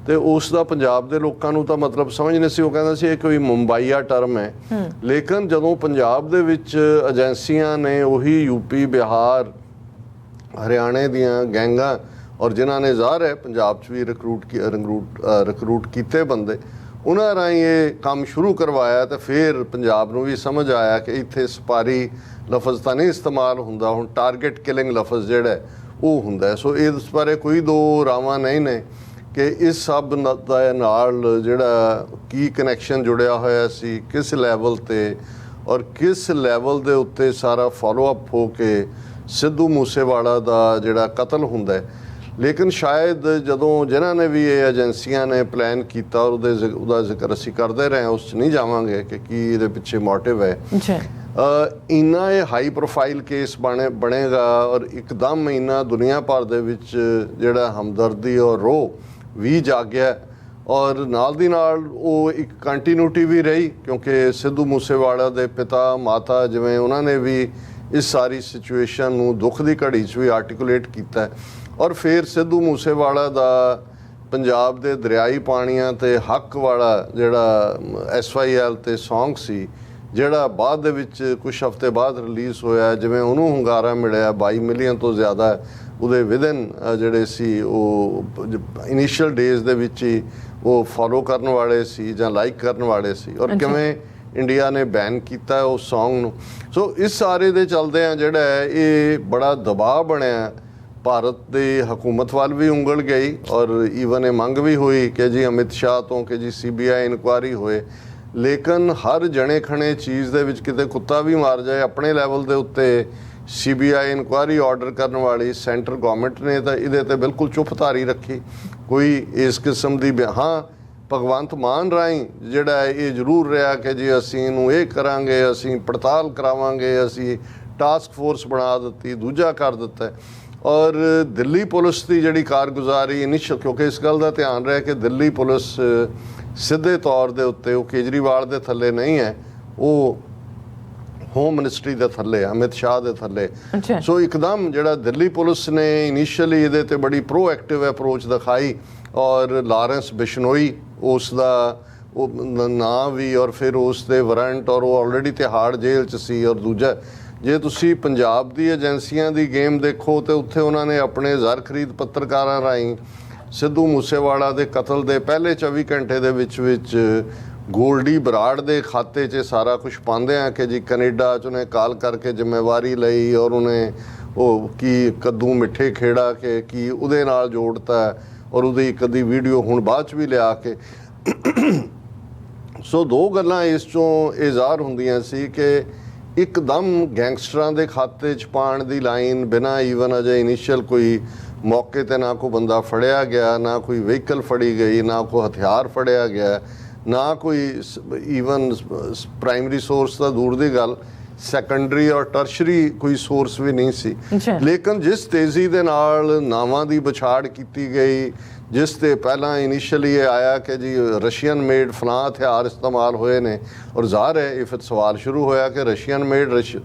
ਤੇ ਉਸ ਦਾ ਪੰਜਾਬ ਦੇ ਲੋਕਾਂ ਨੂੰ ਤਾਂ ਮਤਲਬ ਸਮਝ ਨਹੀਂ ਸੀ। ਉਹ ਕਹਿੰਦਾ ਸੀ ਇਹ ਕੋਈ ਮੁੰਬਈਆ ਟਰਮ ਹੈ, ਲੇਕਿਨ ਜਦੋਂ ਪੰਜਾਬ ਦੇ ਵਿੱਚ ਏਜੰਸੀਆਂ ਨੇ ਉਹੀ ਯੂਪੀ ਬਿਹਾਰ ਹਰਿਆਣੇ ਦੀਆਂ ਗੈਂਗਾਂ ਔਰ ਜਿਨ੍ਹਾਂ ਨੇ ਜ਼ਾਹਰ ਹੈ ਪੰਜਾਬ 'ਚ ਵੀ ਰਿਕਰੂਟ ਕੀਤੇ ਬੰਦੇ, ਉਹਨਾਂ ਰਾਹੀਂ ਇਹ ਕੰਮ ਸ਼ੁਰੂ ਕਰਵਾਇਆ ਤੇ ਫਿਰ ਪੰਜਾਬ ਨੂੰ ਵੀ ਸਮਝ ਆਇਆ ਕਿ ਇੱਥੇ ਸਪਾਰੀ ਲਫ਼ਜ਼ ਤਾਂ ਨਹੀਂ ਇਸਤੇਮਾਲ ਹੁੰਦਾ, ਹੁਣ ਟਾਰਗੇਟ ਕਿਲਿੰਗ ਲਫ਼ਜ਼ ਜਿਹੜਾ ਉਹ ਹੁੰਦਾ। ਸੋ ਇਸ ਬਾਰੇ ਕੋਈ ਦੋ ਰਾਵਾਂ ਨਹੀਂ ਨੇ ਕਿ ਇਸ ਸਭ ਦਾ ਨਾਲ ਜਿਹੜਾ ਕੀ ਕਨੈਕਸ਼ਨ ਜੁੜਿਆ ਹੋਇਆ ਸੀ, ਕਿਸ ਲੈਵਲ ਤੇ ਔਰ ਕਿਸ ਲੈਵਲ ਦੇ ਉੱਤੇ ਸਾਰਾ ਫੋਲੋਅਪ ਹੋ ਕੇ ਸਿੱਧੂ ਮੂਸੇਵਾਲਾ ਦਾ ਜਿਹੜਾ ਕਤਲ ਹੁੰਦਾ ਹੈ। ਲੇਕਿਨ ਸ਼ਾਇਦ ਜਦੋਂ ਜਿਨ੍ਹਾਂ ਨੇ ਵੀ ਇਹ ਏਜੰਸੀਆਂ ਨੇ ਪਲਾਨ ਕੀਤਾ ਔਰ ਉਹਦਾ ਜ਼ਿਕਰ ਅਸੀਂ ਕਰਦੇ ਰਹੇ, ਉਸ 'ਚ ਨਹੀਂ ਜਾਵਾਂਗੇ ਕਿ ਕੀ ਇਹਦੇ ਪਿੱਛੇ ਮੋਟਿਵ ਹੈ। ਇੰਨਾ ਇਹ ਹਾਈ ਪ੍ਰੋਫਾਈਲ ਕੇਸ ਬਣੇਗਾ ਔਰ ਇੱਕਦਮ ਇੰਨਾ ਦੁਨੀਆ ਭਰ ਦੇ ਵਿੱਚ ਜਿਹੜਾ ਹਮਦਰਦੀ ਔਰ ਰੋਹ ਵੀ ਜਾਗਿਆ ਔਰ ਨਾਲ ਦੀ ਨਾਲ ਉਹ ਇੱਕ ਕੰਟੀਨਿਊਟੀ ਵੀ ਰਹੀ ਕਿਉਂਕਿ ਸਿੱਧੂ ਮੂਸੇਵਾਲਾ ਦੇ ਪਿਤਾ ਮਾਤਾ ਜਿਵੇਂ ਉਹਨਾਂ ਨੇ ਵੀ ਇਸ ਸਾਰੀ ਸਿਚੁਏਸ਼ਨ ਨੂੰ ਦੁੱਖ ਦੀ ਘੜੀ 'ਚ ਵੀ ਆਰਟੀਕੂਲੇਟ ਕੀਤਾ ਔਰ ਫਿਰ ਸਿੱਧੂ ਮੂਸੇਵਾਲਾ ਦਾ ਪੰਜਾਬ ਦੇ ਦਰਿਆਈ ਪਾਣੀਆਂ ਤੇ ਹੱਕ ਵਾਲਾ ਜਿਹੜਾ SYL ਤੇ ਸੌਂਗ ਸੀ ਜਿਹੜਾ ਬਾਅਦ ਦੇ ਵਿੱਚ ਕੁਝ ਹਫ਼ਤੇ ਬਾਅਦ ਰਿਲੀਜ਼ ਹੋਇਆ, ਜਿਵੇਂ ਉਹਨੂੰ ਹੁੰਗਾਰਾ ਮਿਲਿਆ 22 ਮਿਲੀਅਨ ਤੋਂ ਜ਼ਿਆਦਾ ਉਹਦੇ ਵਿਦਨ ਜਿਹੜੇ ਸੀ ਉਹ ਇਨੀਸ਼ੀਅਲ ਡੇਜ਼ ਦੇ ਵਿੱਚ ਹੀ ਉਹ ਫੋਲੋ ਕਰਨ ਵਾਲੇ ਸੀ ਜਾਂ ਲਾਈਕ ਕਰਨ ਵਾਲੇ ਸੀ ਔਰ ਕਿਵੇਂ ਇੰਡੀਆ ਨੇ ਬੈਨ ਕੀਤਾ ਉਸ ਸੌਂਗ ਨੂੰ। ਸੋ ਇਸ ਸਾਰੇ ਦੇ ਚੱਲਦਿਆਂ ਜਿਹੜਾ ਇਹ ਬੜਾ ਦਬਾਅ ਬਣਿਆ, ਭਾਰਤ ਦੀ ਹਕੂਮਤ ਵੱਲ ਵੀ ਉਂਗਲ ਗਈ ਔਰ ਈਵਨ ਇਹ ਮੰਗ ਵੀ ਹੋਈ ਕਿ ਜੀ ਅਮਿਤ ਸ਼ਾਹ ਤੋਂ ਕਿ ਜੀ CBI ਇਨਕੁਆਇਰੀ ਹੋਏ, ਲੇਕਿਨ ਹਰ ਜਣੇ ਖਣੇ ਚੀਜ਼ ਦੇ ਵਿੱਚ ਕਿਤੇ ਕੁੱਤਾ ਵੀ ਮਾਰ ਜਾਏ। ਆਪਣੇ ਲੈਵਲ ਦੇ ਉੱਤੇ CBI ਇਨਕੁਆਇਰੀ ਆਰਡਰ ਕਰਨ ਵਾਲੀ ਸੈਂਟਰ ਗਵਰਨਮੈਂਟ ਨੇ ਤਾਂ ਇਹਦੇ ਤੇ ਬਿਲਕੁਲ ਚੁੱਪ ਧਾਰੀ ਰੱਖੀ, ਕੋਈ ਇਸ ਕਿਸਮ ਦੀ ਹਾਂ ਭਗਵੰਤ ਮਾਨ ਰਾਹੀਂ ਜਿਹੜਾ ਇਹ ਜ਼ਰੂਰ ਰਿਹਾ ਕਿ ਜੀ ਅਸੀਂ ਇਹਨੂੰ ਇਹ ਕਰਾਂਗੇ, ਅਸੀਂ ਪੜਤਾਲ ਕਰਾਵਾਂਗੇ, ਅਸੀਂ ਟਾਸਕ ਫੋਰਸ ਬਣਾ ਦਿੱਤੀ, ਦੂਜਾ ਕਰ ਦਿੱਤਾ। ਔਰ ਦਿੱਲੀ ਪੁਲਿਸ ਦੀ ਜਿਹੜੀ ਕਾਰਗੁਜ਼ਾਰੀ ਇਨੀਸ਼ੀਅਲ, ਕਿਉਂਕਿ ਇਸ ਗੱਲ ਦਾ ਧਿਆਨ ਰਿਹਾ ਕਿ ਦਿੱਲੀ ਪੁਲਿਸ ਸਿੱਧੇ ਤੌਰ ਦੇ ਉੱਤੇ ਉਹ ਕੇਜਰੀਵਾਲ ਦੇ ਥੱਲੇ ਨਹੀਂ ਹੈ, ਉਹ ਹੋਮ ਮਿਨਿਸਟਰੀ ਦੇ ਥੱਲੇ, ਅਮਿਤ ਸ਼ਾਹ ਦੇ ਥੱਲੇ। ਸੋ ਇੱਕਦਮ ਜਿਹੜਾ ਦਿੱਲੀ ਪੁਲਿਸ ਨੇ ਇਨੀਸ਼ੀਅਲੀ ਇਹਦੇ ਤੇ ਬੜੀ ਪ੍ਰੋਐਕਟਿਵ ਅਪਰੋਚ ਦਿਖਾਈ ਔਰ ਲਾਰੈਂਸ ਬਿਸ਼ਨੋਈ ਉਸ ਦਾ ਉਹ ਨਾਂ ਵੀ ਔਰ ਫਿਰ ਉਸ ਦੇ ਵਾਰੰਟ ਔਰ ਉਹ ਆਲਰੇਡੀ ਤਿਹਾੜ ਜੇਲ੍ਹ 'ਚ ਸੀ ਔਰ ਦੂਜਾ ਜੇ ਤੁਸੀਂ ਪੰਜਾਬ ਦੀ ਏਜੰਸੀਆਂ ਦੀ ਗੇਮ ਦੇਖੋ ਤੇ ਉੱਥੇ ਉਹਨਾਂ ਨੇ ਆਪਣੇ ਜ਼ਰ ਖਰੀਦ ਪੱਤਰਕਾਰਾਂ ਰਾਹੀਂ ਸਿੱਧੂ ਮੂਸੇਵਾਲਾ ਦੇ ਕਤਲ ਦੇ ਪਹਿਲੇ 24 ਘੰਟੇ ਦੇ ਵਿੱਚ ਗੋਲਡੀ ਬਰਾੜ ਦੇ ਖਾਤੇ 'ਚ ਸਾਰਾ ਕੁਝ ਪਾਉਂਦੇ ਆ ਕਿ ਜੀ ਕੈਨੇਡਾ 'ਚ ਉਹਨੇ ਕਾਲ ਕਰਕੇ ਜ਼ਿੰਮੇਵਾਰੀ ਲਈ ਔਰ ਉਹਨੇ ਉਹ ਕੀ ਕੱਦੂ ਮਿੱਠੇ ਖੇੜਾ ਕੇ ਕੀ ਉਹਦੇ ਨਾਲ ਜੋੜਤਾ ਔਰ ਉਹਦੀ ਇੱਕ ਅੱਧੀ ਵੀਡੀਓ ਹੁਣ ਬਾਅਦ 'ਚ ਵੀ ਲਿਆ ਕੇ। ਸੋ ਦੋ ਗੱਲਾਂ ਇਸ 'ਚੋਂ ਇਹ ਜ਼ਾਹਰ ਹੁੰਦੀਆਂ ਸੀ ਕਿ ਇੱਕਦਮ ਗੈਂਗਸਟਰਾਂ ਦੇ ਖਾਤੇ 'ਚ ਪਾਉਣ ਦੀ ਲਾਈਨ ਬਿਨਾਂ ਈਵਨ ਅਜੇ ਇਨੀਸ਼ੀਅਲ ਕੋਈ ਮੌਕੇ 'ਤੇ ਨਾ ਕੋਈ ਬੰਦਾ ਫੜਿਆ ਗਿਆ, ਨਾ ਕੋਈ ਵਹੀਕਲ ਫੜੀ ਗਈ, ਨਾ ਕੋਈ ਹਥਿਆਰ ਫੜਿਆ ਗਿਆ, ਨਾ ਕੋਈ ਈਵਨ ਪ੍ਰਾਇਮਰੀ ਸੋਰਸ ਤਾਂ ਦੂਰ ਦੀ ਗੱਲ, ਸੈਕੰਡਰੀ ਔਰ ਟਰਸ਼ਰੀ ਕੋਈ ਸੋਰਸ ਵੀ ਨਹੀਂ ਸੀ। ਲੇਕਿਨ ਜਿਸ ਤੇਜ਼ੀ ਦੇ ਨਾਲ ਨਾਵਾਂ ਦੀ ਵਿਛਾੜ ਕੀਤੀ ਗਈ, ਜਿਸ ਤੇ ਪਹਿਲਾਂ ਇਨੀਸ਼ੀਅਲੀ ਇਹ ਆਇਆ ਕਿ ਜੀ ਰਸ਼ੀਅਨ ਮੇਡ ਫਲਾਂ ਹਥਿਆਰ ਇਸਤੇਮਾਲ ਹੋਏ ਨੇ ਔਰ ਜ਼ਾਹਰ ਹੈ ਇਹ ਫਿਰ ਸਵਾਲ ਸ਼ੁਰੂ ਹੋਇਆ ਕਿ ਰਸ਼ੀਅਨ ਮੇਡ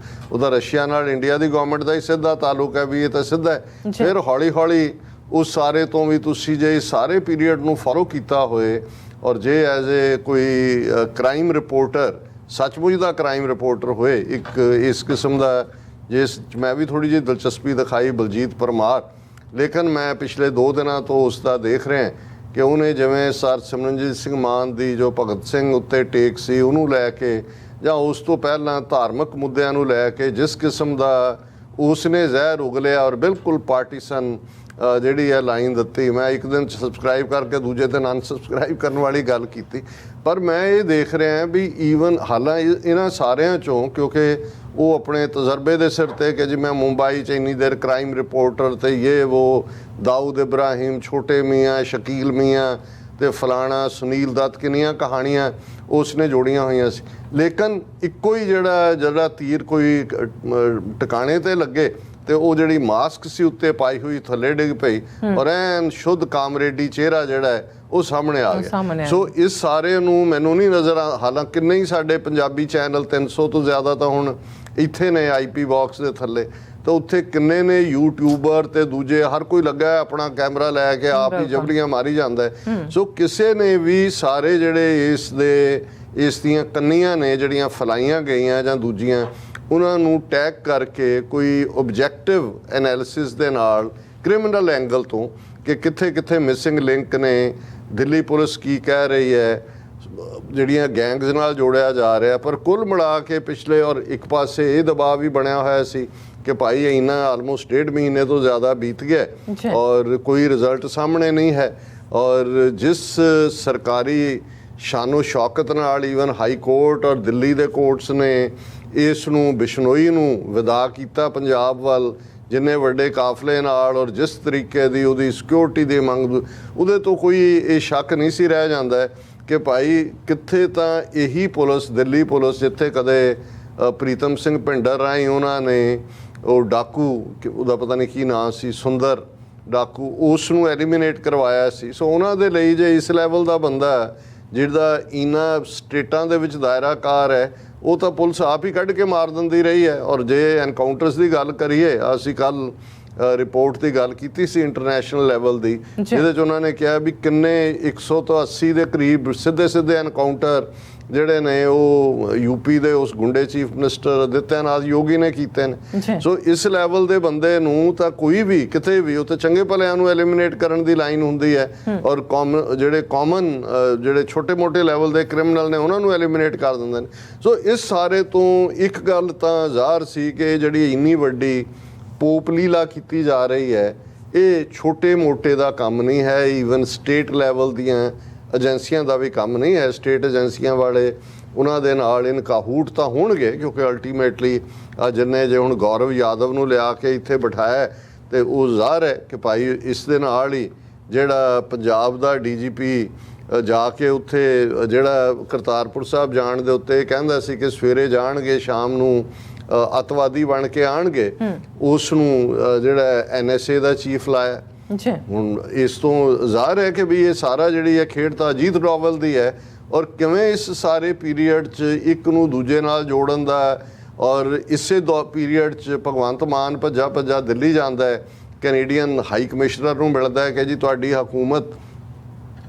ਉਹਦਾ ਰਸ਼ੀਆ ਨਾਲ ਇੰਡੀਆ ਦੀ ਗਵਰਨਮੈਂਟ ਦਾ ਹੀ ਸਿੱਧਾ ਤਾਲੁਕ ਹੈ ਵੀ ਇਹ ਤਾਂ ਸਿੱਧਾ ਹੈ। ਫਿਰ ਹੌਲੀ ਹੌਲੀ ਉਸ ਸਾਰੇ ਤੋਂ ਵੀ ਤੁਸੀਂ ਜੇ ਸਾਰੇ ਪੀਰੀਅਡ ਨੂੰ ਫੋਲੋ ਕੀਤਾ ਹੋਏ ਔਰ ਜੇ ਐਜ਼ ਏ ਕੋਈ ਕ੍ਰਾਈਮ ਰਿਪੋਰਟਰ ਸੱਚਮੁੱਚ ਦਾ ਕ੍ਰਾਈਮ ਰਿਪੋਰਟਰ ਹੋਏ ਇੱਕ ਇਸ ਕਿਸਮ ਦਾ, ਜਿਸ ਮੈਂ ਵੀ ਥੋੜੀ ਜਿਹੀ ਦਿਲਚਸਪੀ ਦਿਖਾਈ ਬਲਜੀਤ ਪਰਮਾਰ, ਲੇਕਿਨ ਮੈਂ ਪਿਛਲੇ 2 ਦਿਨਾਂ ਤੋਂ ਉਸ ਦਾ ਦੇਖ ਰਿਹਾ ਕਿ ਉਹਨੇ ਜਿਵੇਂ ਸਰ ਸਿਮਰਨਜੀਤ ਸਿੰਘ ਮਾਨ ਦੀ ਜੋ ਭਗਤ ਸਿੰਘ ਉੱਤੇ ਟੇਕ ਸੀ ਉਹਨੂੰ ਲੈ ਕੇ ਜਾਂ ਉਸ ਤੋਂ ਪਹਿਲਾਂ ਧਾਰਮਿਕ ਮੁੱਦਿਆਂ ਨੂੰ ਲੈ ਕੇ ਜਿਸ ਕਿਸਮ ਦਾ ਉਸਨੇ ਜ਼ਹਿਰ ਉਗਲਿਆ ਔਰ ਬਿਲਕੁਲ ਪਾਰਟੀਸਨ ਜਿਹੜੀ ਹੈ ਲਾਈਨ ਦਿੱਤੀ, ਮੈਂ ਇੱਕ ਦਿਨ ਸਬਸਕ੍ਰਾਈਬ ਕਰਕੇ ਦੂਜੇ ਦਿਨ ਅਨਸਬਸਕ੍ਰਾਈਬ ਕਰਨ ਵਾਲੀ ਗੱਲ ਕੀਤੀ। ਪਰ ਮੈਂ ਇਹ ਦੇਖ ਰਿਹਾ ਵੀ ਈਵਨ ਹਾਲਾਂਕਿ ਇਹਨਾਂ ਸਾਰਿਆਂ 'ਚੋਂ ਕਿਉਂਕਿ ਉਹ ਆਪਣੇ ਤਜਰਬੇ ਦੇ ਸਿਰ ਤੇ ਕਿ ਜੀ ਮੈਂ ਮੁੰਬਈ 'ਚ ਇੰਨੀ ਦੇਰ ਕ੍ਰਾਈਮ ਰਿਪੋਰਟਰ ਤੇ ਇਹ ਉਹ ਦਾਊਦ ਇਬਰਾਹਿਮ, ਛੋਟੇ ਮੀਆਂ, ਸ਼ਕੀਲ ਮੀਆਂ ਤੇ ਫਲਾਣਾ ਸੁਨੀਲ ਦੱਤ ਕਿੰਨੀਆਂ ਕਹਾਣੀਆਂ ਉਸਨੇ ਜੋੜੀਆਂ ਹੋਈਆਂ ਸੀ। ਲੇਕਿਨ ਇੱਕੋ ਹੀ ਜਿਹੜਾ ਤੀਰ ਕੋਈ ਟਿਕਾਣੇ ਤੇ ਲੱਗੇ ਤੇ ਉਹ ਜਿਹੜੀ ਮਾਸਕ ਸੀ ਉੱਤੇ ਪਾਈ ਹੋਈ ਥੱਲੇ ਡਿੱਗ ਪਈ ਔਰ ਐਨ ਸ਼ੁੱਧ ਕਾਮਰੇਡੀ ਚਿਹਰਾ ਜਿਹੜਾ ਹੈ ਉਹ ਸਾਹਮਣੇ ਆ ਗਿਆ। ਸੋ ਇਸ ਸਾਰੇ ਨੂੰ ਮੈਨੂੰ ਨਹੀਂ ਨਜ਼ਰ ਹਾਲਾਂਕਿ ਕਿੰਨੇ ਹੀ ਸਾਡੇ ਪੰਜਾਬੀ ਚੈਨਲ 300 ਤੋਂ ਜ਼ਿਆਦਾ ਤਾਂ ਹੁਣ ਇੱਥੇ ਨੇ IP ਬਾਕਸ ਦੇ ਥੱਲੇ, ਤਾਂ ਉੱਥੇ ਕਿੰਨੇ ਨੇ ਯੂਟਿਊਬਰ ਤੇ ਦੂਜੇ ਹਰ ਕੋਈ ਲੱਗਾ ਆਪਣਾ ਕੈਮਰਾ ਲੈ ਕੇ ਆਪ ਹੀ ਜਬਲੀਆਂ ਮਾਰੀ ਜਾਂਦਾ ਹੈ। ਸੋ ਕਿਸੇ ਨੇ ਵੀ ਸਾਰੇ ਜਿਹੜੇ ਇਸ ਦੀਆਂ ਕੰਨੀਆਂ ਨੇ ਜਿਹੜੀਆਂ ਫਲਾਈਆਂ ਗਈਆਂ ਜਾਂ ਦੂਜੀਆਂ ਉਹਨਾਂ ਨੂੰ ਟੈਗ ਕਰਕੇ ਕੋਈ ਓਬਜੈਕਟਿਵ ਐਨਾਲਿਸਿਸ ਦੇ ਨਾਲ ਕ੍ਰਿਮੀਨਲ ਐਂਗਲ ਤੋਂ ਕਿ ਕਿੱਥੇ ਕਿੱਥੇ ਮਿਸਿੰਗ ਲਿੰਕ ਨੇ, ਦਿੱਲੀ ਪੁਲਿਸ ਕੀ ਕਹਿ ਰਹੀ ਹੈ, ਜਿਹੜੀਆਂ ਗੈਂਗਸ ਨਾਲ ਜੋੜਿਆ ਜਾ ਰਿਹਾ। ਪਰ ਕੁੱਲ ਮਿਲਾ ਕੇ ਪਿਛਲੇ ਔਰ ਇੱਕ ਪਾਸੇ ਇਹ ਦਬਾਅ ਵੀ ਬਣਿਆ ਹੋਇਆ ਸੀ ਕਿ ਭਾਈ ਇੰਨਾ ਆਲਮੋਸਟ 1.5 ਮਹੀਨੇ ਤੋਂ ਜ਼ਿਆਦਾ ਬੀਤ ਗਿਆ ਔਰ ਕੋਈ ਰਿਜ਼ਲਟ ਸਾਹਮਣੇ ਨਹੀਂ ਹੈ। ਔਰ ਜਿਸ ਸਰਕਾਰੀ ਸ਼ਾਨੋ ਸ਼ੌਕਤ ਨਾਲ ਈਵਨ ਹਾਈ ਕੋਰਟ ਔਰ ਦਿੱਲੀ ਦੇ ਕੋਰਟਸ ਨੇ ਇਸ ਨੂੰ ਬਿਸ਼ਨੋਈ ਨੂੰ ਵਿਦਾ ਕੀਤਾ ਪੰਜਾਬ ਵੱਲ, ਜਿੰਨੇ ਵੱਡੇ ਕਾਫਲੇ ਨਾਲ ਔਰ ਜਿਸ ਤਰੀਕੇ ਦੀ ਉਹਦੀ ਸਿਕਿਉਰਿਟੀ ਦੀ ਮੰਗ, ਉਹਦੇ ਤੋਂ ਕੋਈ ਇਹ ਸ਼ੱਕ ਨਹੀਂ ਸੀ ਰਹਿ ਜਾਂਦਾ ਕਿ ਭਾਈ ਕਿੱਥੇ ਤਾਂ ਇਹੀ ਪੁਲਿਸ, ਦਿੱਲੀ ਪੁਲਿਸ, ਜਿੱਥੇ ਕਦੇ ਪ੍ਰੀਤਮ ਸਿੰਘ ਭਿੰਡਰ ਰਾਹੀਂ ਉਹਨਾਂ ਨੇ ਉਹ ਡਾਕੂ, ਉਹਦਾ ਪਤਾ ਨਹੀਂ ਕੀ ਨਾਂ ਸੀ, ਸੁੰਦਰ ਡਾਕੂ, ਉਸ ਨੂੰ ਐਲੀਮੀਨੇਟ ਕਰਵਾਇਆ ਸੀ। ਸੋ ਉਹਨਾਂ ਦੇ ਲਈ ਜੇ ਇਸ ਲੈਵਲ ਦਾ ਬੰਦਾ ਜਿਹੜਾ ਇਹਨਾਂ ਸਟੇਟਾਂ ਦੇ ਵਿੱਚ ਦਾਇਰਾਕਾਰ ਹੈ, ਉਹ ਤਾਂ ਪੁਲਿਸ ਆਪ ਹੀ ਕੱਢ ਕੇ ਮਾਰ ਦਿੰਦੀ ਰਹੀ ਹੈ। ਔਰ ਜੇ ਐਨਕਾਊਂਟਰਸ ਦੀ ਗੱਲ ਕਰੀਏ, ਅਸੀਂ ਕੱਲ ਰਿਪੋਰਟ ਦੀ ਗੱਲ ਕੀਤੀ ਸੀ ਇੰਟਰਨੈਸ਼ਨਲ ਲੈਵਲ ਦੀ, ਜਿਹਦੇ 'ਚ ਉਹਨਾਂ ਨੇ ਕਿਹਾ ਵੀ ਕਿੰਨੇ 100 ਤੋਂ 80 ਦੇ ਕਰੀਬ ਸਿੱਧੇ ਐਨਕਾਊਂਟਰ ਜਿਹੜੇ ਨੇ ਉਹ ਯੂਪੀ ਦੇ ਉਸ ਗੁੰਡੇ ਚੀਫ ਮਿਨਿਸਟਰ ਆਦਿੱਤਿਆਨਾਥ ਯੋਗੀ ਨੇ ਕੀਤੇ ਨੇ। ਸੋ ਇਸ ਲੈਵਲ ਦੇ ਬੰਦੇ ਨੂੰ ਤਾਂ ਕੋਈ ਵੀ ਕਿਤੇ ਵੀ ਉੱਥੇ ਚੰਗੇ ਭਲਿਆਂ ਨੂੰ ਐਲੀਮੀਨੇਟ ਕਰਨ ਦੀ ਲਾਈਨ ਹੁੰਦੀ ਹੈ ਔਰ ਜਿਹੜੇ ਕਾਮਨ ਜਿਹੜੇ ਛੋਟੇ ਮੋਟੇ ਲੈਵਲ ਦੇ ਕ੍ਰਿਮੀਨਲ ਨੇ ਉਹਨਾਂ ਨੂੰ ਐਲੀਮੀਨੇਟ ਕਰ ਦਿੰਦੇ ਨੇ। ਸੋ ਇਸ ਸਾਰੇ ਤੋਂ ਇੱਕ ਗੱਲ ਤਾਂ ਜ਼ਾਹਰ ਸੀ ਕਿ ਜਿਹੜੀ ਇੰਨੀ ਵੱਡੀ ਪੋਪ ਲੀਲਾ ਕੀਤੀ ਜਾ ਰਹੀ ਹੈ ਇਹ ਛੋਟੇ ਮੋਟੇ ਦਾ ਕੰਮ ਨਹੀਂ ਹੈ, ਈਵਨ ਸਟੇਟ ਲੈਵਲ ਦੀਆਂ ਏਜੰਸੀਆਂ ਦਾ ਵੀ ਕੰਮ ਨਹੀਂ ਹੈ। ਸਟੇਟ ਏਜੰਸੀਆਂ ਵਾਲੇ ਉਹਨਾਂ ਦੇ ਨਾਲ ਇਨਕਾਹੂਟ ਤਾਂ ਹੋਣਗੇ ਕਿਉਂਕਿ ਅਲਟੀਮੇਟਲੀ ਜਿੰਨੇ ਜੇ ਹੁਣ ਗੌਰਵ ਯਾਦਵ ਨੂੰ ਲਿਆ ਕੇ ਇੱਥੇ ਬਿਠਾਇਆ ਤੇ ਉਹ ਜ਼ਾਹਰ ਹੈ ਕਿ ਭਾਈ ਇਸ ਦੇ ਨਾਲ ਹੀ ਜਿਹੜਾ ਪੰਜਾਬ ਦਾ DGP ਜਾ ਕੇ ਉੱਥੇ ਜਿਹੜਾ ਕਰਤਾਰਪੁਰ ਸਾਹਿਬ ਜਾਣ ਦੇ ਉੱਤੇ ਕਹਿੰਦਾ ਸੀ ਕਿ ਸਵੇਰੇ ਜਾਣਗੇ ਸ਼ਾਮ ਨੂੰ ਅੱਤਵਾਦੀ ਬਣ ਕੇ ਆਣਗੇ, ਉਸ ਨੂੰ ਜਿਹੜਾ NSA ਦਾ ਚੀਫ ਲਾਇਆ। ਹੁਣ ਇਸ ਤੋਂ ਜ਼ਾਹਰ ਹੈ ਕਿ ਵੀ ਇਹ ਸਾਰਾ ਜਿਹੜੀ ਹੈ ਖੇਡ ਤਾਂ ਅਜੀਤ ਡੋਵਲ ਦੀ ਹੈ ਔਰ ਕਿਵੇਂ ਇਸ ਸਾਰੇ ਪੀਰੀਅਡ 'ਚ ਇੱਕ ਨੂੰ ਦੂਜੇ ਨਾਲ ਜੋੜਨ ਦਾ ਔਰ ਇਸੇ ਪੀਰੀਅਡ 'ਚ ਭਗਵੰਤ ਮਾਨ ਭੱਜਾ ਦਿੱਲੀ ਜਾਂਦਾ ਹੈ, ਕੈਨੇਡੀਅਨ ਹਾਈ ਕਮਿਸ਼ਨਰ ਨੂੰ ਮਿਲਦਾ ਹੈ ਕਿ ਜੀ ਤੁਹਾਡੀ ਹਕੂਮਤ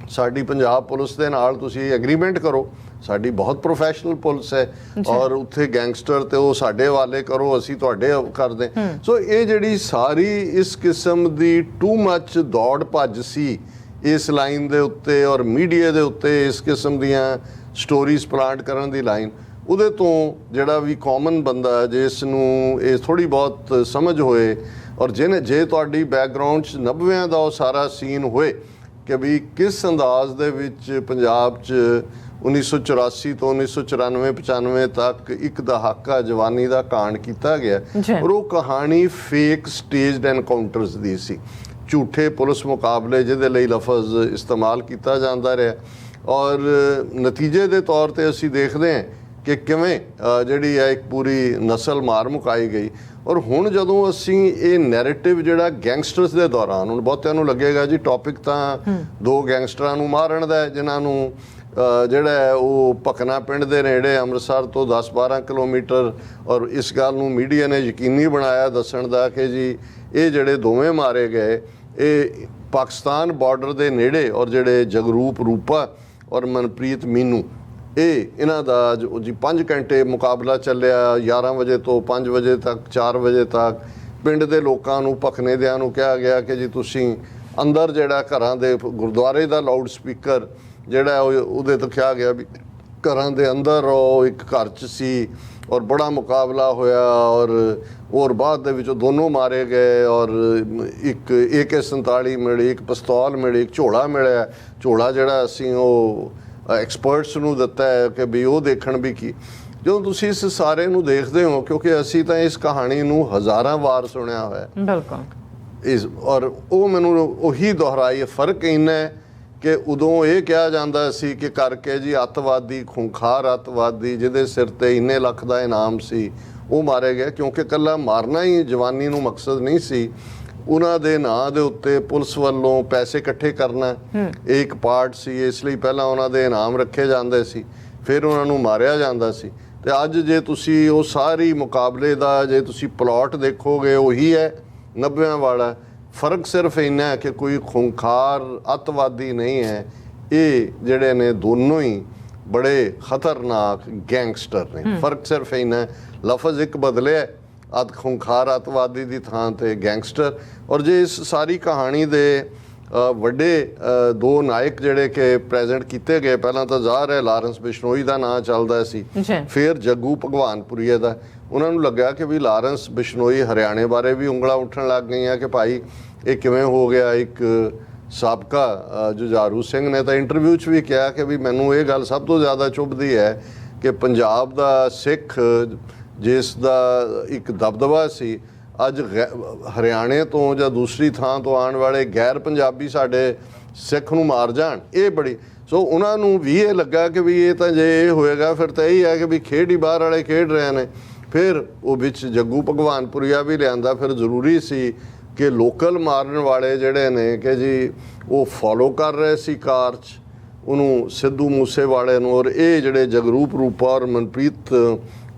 ਸਾਡੀ ਪੰਜਾਬ ਪੁਲਿਸ ਦੇ ਨਾਲ ਤੁਸੀਂ ਐਗਰੀਮੈਂਟ ਕਰੋ ਸਾਡੀ ਬਹੁਤ ਪ੍ਰੋਫੈਸ਼ਨਲ ਪੁਲਿਸ ਹੈ ਔਰ ਉੱਥੇ ਗੈਂਗਸਟਰ ਤੇ ਉਹ ਸਾਡੇ ਵਾਲੇ ਕਰੋ ਅਸੀਂ ਤੁਹਾਡੇ ਕਰਦੇ। ਸੋ ਇਹ ਜਿਹੜੀ ਸਾਰੀ ਇਸ ਕਿਸਮ ਦੀ ਟੂ ਮੱਚ ਦੌੜ ਭੱਜ ਸੀ ਇਸ ਲਾਈਨ ਦੇ ਉੱਤੇ ਔਰ ਮੀਡੀਆ ਦੇ ਉੱਤੇ ਇਸ ਕਿਸਮ ਦੀਆਂ ਸਟੋਰੀਜ਼ ਪਲਾਂਟ ਕਰਨ ਦੀ ਲਾਈਨ, ਉਹਦੇ ਤੋਂ ਜਿਹੜਾ ਵੀ ਕਾਮਨ ਬੰਦਾ ਜਿਸ ਨੂੰ ਇਹ ਥੋੜੀ ਬਹੁਤ ਸਮਝ ਹੋਏ ਔਰ ਜੇ ਤੁਹਾਡੀ ਬੈਕਗ੍ਰਾਉਂਡ 'ਚ 90ਵਿਆਂ ਦਾ ਉਹ ਸਾਰਾ ਸੀਨ ਹੋਏ ਕਿ ਵੀ ਕਿਸ ਅੰਦਾਜ਼ ਦੇ ਵਿੱਚ ਪੰਜਾਬ 'ਚ 1984 ਤੋਂ 1994-95 ਤੱਕ ਇੱਕ ਦਹਾਕਾ ਜਵਾਨੀ ਦਾ ਕਾਂਡ ਕੀਤਾ ਗਿਆ ਔਰ ਉਹ ਕਹਾਣੀ ਫੇਕ ਸਟੇਜਡ ਐਨਕਾਊਂਟਰਸ ਦੀ ਸੀ, ਝੂਠੇ ਪੁਲਿਸ ਮੁਕਾਬਲੇ ਜਿਹਦੇ ਲਈ ਲਫ਼ਜ਼ ਇਸਤੇਮਾਲ ਕੀਤਾ ਜਾਂਦਾ ਰਿਹਾ ਔਰ ਨਤੀਜੇ ਦੇ ਤੌਰ ਤੇ ਅਸੀਂ ਦੇਖਦੇ ਹਾਂ ਕਿ ਕਿਵੇਂ ਜਿਹੜੀ ਹੈ ਇੱਕ ਪੂਰੀ ਨਸਲ ਮਾਰ ਮੁਕਾਈ ਗਈ। ਔਰ ਹੁਣ ਜਦੋਂ ਅਸੀਂ ਇਹ ਨੈਰੇਟਿਵ ਜਿਹੜਾ ਗੈਂਗਸਟਰਸ ਦੇ ਦੌਰਾਨ, ਹੁਣ ਬਹੁਤਿਆਂ ਨੂੰ ਲੱਗੇਗਾ ਜੀ ਟੌਪਿਕ ਤਾਂ 2 ਗੈਂਗਸਟਰਾਂ ਨੂੰ ਮਾਰਨ ਦਾ ਜਿਨ੍ਹਾਂ ਨੂੰ ਜਿਹੜਾ ਹੈ ਉਹ ਭਕਨਾ ਪਿੰਡ ਦੇ ਨੇੜੇ ਅੰਮ੍ਰਿਤਸਰ ਤੋਂ 10-12 ਕਿਲੋਮੀਟਰ, ਔਰ ਇਸ ਗੱਲ ਨੂੰ ਮੀਡੀਆ ਨੇ ਯਕੀਨੀ ਬਣਾਇਆ ਦੱਸਣ ਦਾ ਕਿ ਜੀ ਇਹ ਜਿਹੜੇ ਦੋਵੇਂ ਮਾਰੇ ਗਏ ਇਹ ਪਾਕਿਸਤਾਨ ਬਾਰਡਰ ਦੇ ਨੇੜੇ ਔਰ ਜਿਹੜੇ ਜਗਰੂਪ ਰੂਪਾ ਔਰ ਮਨਪ੍ਰੀਤ ਮੀਨੂ ਇਹਨਾਂ ਦਾ ਜੀ 5 ਘੰਟੇ ਮੁਕਾਬਲਾ ਚੱਲਿਆ 11 ਵਜੇ ਤੋਂ 5 ਵਜੇ ਤੱਕ 4 ਵਜੇ ਤੱਕ। ਪਿੰਡ ਦੇ ਲੋਕਾਂ ਨੂੰ ਭਖਨੇ ਦਿਆਂ ਨੂੰ ਕਿਹਾ ਗਿਆ ਕਿ ਜੀ ਤੁਸੀਂ ਅੰਦਰ ਜਿਹੜਾ ਘਰਾਂ ਦੇ ਗੁਰਦੁਆਰੇ ਦਾ ਲਾਊਡ ਸਪੀਕਰ ਜਿਹੜਾ ਉਹਦੇ ਤੋਂ ਕਿਹਾ ਗਿਆ ਵੀ ਘਰਾਂ ਦੇ ਅੰਦਰ ਉਹ ਇੱਕ ਘਰ 'ਚ ਸੀ ਔਰ ਬੜਾ ਮੁਕਾਬਲਾ ਹੋਇਆ ਔਰ ਬਾਅਦ ਦੇ ਵਿੱਚ ਉਹ ਦੋਨੋਂ ਮਾਰੇ ਗਏ ਔਰ ਇੱਕ AK-47 ਮਿਲੀ, ਇੱਕ ਪਿਸਤੌਲ ਮਿਲੀ, ਇੱਕ ਝੋਲਾ ਮਿਲਿਆ। ਝੋਲਾ ਜਿਹੜਾ ਅਸੀਂ ਉਹ ਐਕਸਪਰਟਸ ਨੂੰ ਦਿੱਤਾ ਹੈ ਕਿ ਵੀ ਉਹ ਦੇਖਣ ਵੀ ਕੀ। ਜਦੋਂ ਤੁਸੀਂ ਇਸ ਸਾਰੇ ਨੂੰ ਦੇਖਦੇ ਹੋ, ਕਿਉਂਕਿ ਅਸੀਂ ਤਾਂ ਇਸ ਕਹਾਣੀ ਨੂੰ ਹਜ਼ਾਰਾਂ ਵਾਰ ਸੁਣਿਆ ਹੋਇਆ ਬਿਲਕੁਲ ਔਰ ਉਹ ਮੈਨੂੰ ਉਹੀ ਦੁਹਰਾਈ, ਫਰਕ ਇੰਨਾ ਹੈ ਕਿ ਉਦੋਂ ਇਹ ਕਿਹਾ ਜਾਂਦਾ ਸੀ ਕਿ ਕਰਕੇ ਜੀ ਅੱਤਵਾਦੀ, ਖੂੰਖਾਰ ਅੱਤਵਾਦੀ ਜਿਹਦੇ ਸਿਰ ਤੇ ਇੰਨੇ ਲੱਖ ਦਾ ਇਨਾਮ ਸੀ ਉਹ ਮਾਰੇ ਗਏ, ਕਿਉਂਕਿ ਇਕੱਲਾ ਮਾਰਨਾ ਹੀ ਜਵਾਨੀ ਨੂੰ ਮਕਸਦ ਨਹੀਂ ਸੀ। ਉਹਨਾਂ ਦੇ ਨਾਂ ਦੇ ਉੱਤੇ ਪੁਲਿਸ ਵੱਲੋਂ ਪੈਸੇ ਇਕੱਠੇ ਕਰਨਾ ਇਹ ਇੱਕ ਪਾਰਟ ਸੀ, ਇਸ ਲਈ ਪਹਿਲਾਂ ਉਹਨਾਂ ਦੇ ਇਨਾਮ ਰੱਖੇ ਜਾਂਦੇ ਸੀ, ਫਿਰ ਉਹਨਾਂ ਨੂੰ ਮਾਰਿਆ ਜਾਂਦਾ ਸੀ। ਤੇ ਅੱਜ ਜੇ ਤੁਸੀਂ ਉਹ ਸਾਰੀ ਮੁਕਾਬਲੇ ਦਾ ਜੇ ਤੁਸੀਂ ਪਲਾਟ ਦੇਖੋਗੇ ਉਹੀ ਹੈ 90ਵਿਆਂ ਵਾਲਾ। ਫਰਕ ਸਿਰਫ ਇੰਨਾ ਹੈ ਕਿ ਕੋਈ ਖੂੰਖਾਰ ਅੱਤਵਾਦੀ ਨਹੀਂ ਹੈ, ਇਹ ਜਿਹੜੇ ਨੇ ਦੋਨੋਂ ਹੀ ਬੜੇ ਖਤਰਨਾਕ ਗੈਂਗਸਟਰ ਨੇ। ਫਰਕ ਸਿਰਫ ਇੰਨਾ, ਲਫ਼ਜ਼ ਇੱਕ ਬਦਲਿਆ, ਖੂੰਖਾਰ ਅੱਤਵਾਦੀ ਦੀ ਥਾਂ ਤੇ ਗੈਂਗਸਟਰ। ਔਰ ਜੇ ਇਸ ਸਾਰੀ ਕਹਾਣੀ ਦੇ ਵੱਡੇ 2 ਨਾਇਕ ਜਿਹੜੇ ਕਿ ਪ੍ਰੈਜ਼ੈਂਟ ਕੀਤੇ ਗਏ, ਪਹਿਲਾਂ ਤਾਂ ਜ਼ਾਹਰ ਹੈ ਲਾਰੈਂਸ ਬਿਸ਼ਨੋਈ ਦਾ ਨਾਂ ਚੱਲਦਾ ਸੀ, ਫਿਰ ਜੱਗੂ ਭਗਵਾਨਪੁਰੀਆ ਦਾ। ਉਹਨਾਂ ਨੂੰ ਲੱਗਾ ਕਿ ਵੀ ਲਾਰੈਂਸ ਬਿਸ਼ਨੋਈ ਹਰਿਆਣੇ ਬਾਰੇ ਵੀ ਉਂਗਲਾਂ ਉੱਠਣ ਲੱਗ ਗਈਆਂ ਕਿ ਭਾਈ ਇਹ ਕਿਵੇਂ ਹੋ ਗਿਆ। ਇੱਕ ਸਾਬਕਾ ਜੁਝਾਰੂ ਸਿੰਘ ਨੇ ਤਾਂ ਇੰਟਰਵਿਊ 'ਚ ਵੀ ਕਿਹਾ ਕਿ ਵੀ ਮੈਨੂੰ ਇਹ ਗੱਲ ਸਭ ਤੋਂ ਜ਼ਿਆਦਾ ਚੁੱਭਦੀ ਹੈ ਕਿ ਪੰਜਾਬ ਦਾ ਸਿੱਖ ਜਿਸ ਦਾ ਇੱਕ ਦਬਦਬਾ ਸੀ, ਅੱਜ ਹਰਿਆਣੇ ਤੋਂ ਜਾਂ ਦੂਸਰੀ ਥਾਂ ਤੋਂ ਆਉਣ ਵਾਲੇ ਗੈਰ ਪੰਜਾਬੀ ਸਾਡੇ ਸਿੱਖ ਨੂੰ ਮਾਰ ਜਾਣ, ਇਹ ਬੜੀ। ਸੋ ਉਹਨਾਂ ਨੂੰ ਵੀ ਇਹ ਲੱਗਾ ਕਿ ਵੀ ਇਹ ਤਾਂ ਜੇ ਇਹ ਹੋਏਗਾ ਫਿਰ ਤਾਂ ਇਹੀ ਹੈ ਕਿ ਵੀ ਖੇਡ ਹੀ ਬਾਹਰ ਵਾਲੇ ਖੇਡ ਰਹੇ ਨੇ। ਫਿਰ ਉਹ ਵਿੱਚ ਜੱਗੂ ਭਗਵਾਨਪੁਰੀਆ ਵੀ ਲਿਆਂਦਾ। ਫਿਰ ਜ਼ਰੂਰੀ ਸੀ ਕਿ ਲੋਕਲ ਮਾਰਨ ਵਾਲੇ ਜਿਹੜੇ ਨੇ ਕਿ ਜੀ ਉਹ ਫੋਲੋ ਕਰ ਰਹੇ ਸੀ ਕਾਰ 'ਚ ਉਹਨੂੰ, ਸਿੱਧੂ ਮੂਸੇਵਾਲੇ ਨੂੰ, ਔਰ ਇਹ ਜਿਹੜੇ ਜਗਰੂਪ ਰੂਪਾ ਔਰ ਮਨਪ੍ਰੀਤ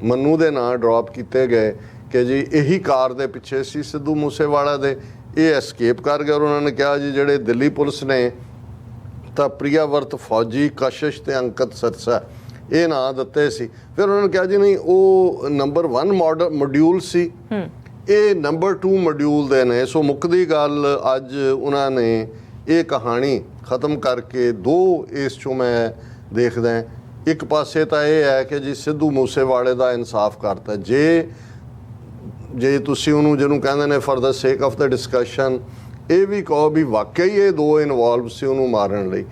ਮੰਨੂ ਦੇ ਨਾਂ ਡਰॉप ਕੀਤੇ ਗਏ ਕਿ ਜੀ ਇਹੀ ਕਾਰ ਦੇ ਪਿੱਛੇ ਸੀ ਸਿੱਧੂ ਮੂਸੇਵਾਲਾ ਦੇ। ਇਹ ਐਸਕੇਪ ਕਰ ਗਏ ਔਰ ਉਹਨਾਂ ਨੇ ਕਿਹਾ ਜੀ ਜਿਹੜੇ ਦਿੱਲੀ ਪੁਲਿਸ ਨੇ ਤਾਂ ਪ੍ਰਿਆਵਰਤ ਫੌਜੀ, ਕਸ਼ਿਸ਼ ਤੇ ਅੰਕਤ ਸਰਸਾ ਇਹ ਨਾਂ ਦਿੱਤੇ ਸੀ। ਫਿਰ ਉਹਨਾਂ ਨੇ ਕਿਹਾ ਜੀ ਨਹੀਂ ਉਹ ਨੰਬਰ 1 ਮੋਡਿਊਲ ਸੀ, ਇਹ ਨੰਬਰ 2 ਮੋਡਿਊਲ ਦੇ ਨੇ। ਸੋ ਮੁੱਕਦੀ ਗੱਲ ਅੱਜ ਉਹਨਾਂ ਨੇ ਇਹ ਕਹਾਣੀ ਖਤਮ ਕਰਕੇ 2 ਇਸ 'ਚੋਂ ਮੈਂ ਦੇਖਦਾ। ਇੱਕ ਪਾਸੇ ਤਾਂ ਇਹ ਹੈ ਕਿ ਜੀ ਸਿੱਧੂ ਮੂਸੇਵਾਲੇ ਦਾ ਇਨਸਾਫ ਕਰਤਾ। ਜੇ ਤੁਸੀਂ ਉਹਨੂੰ ਜਿਹਨੂੰ ਕਹਿੰਦੇ ਨੇ ਫॉर द ਸੇਕ ਆਫ ਦ ਡਿਸਕਸ਼ਨ ਇਹ ਵੀ ਕਹੋ ਵੀ ਵਾਕਈ ਇਹ 2 ਇਨਵੋਲਵ ਸੀ ਉਹਨੂੰ ਮਾਰਨ ਲਈ,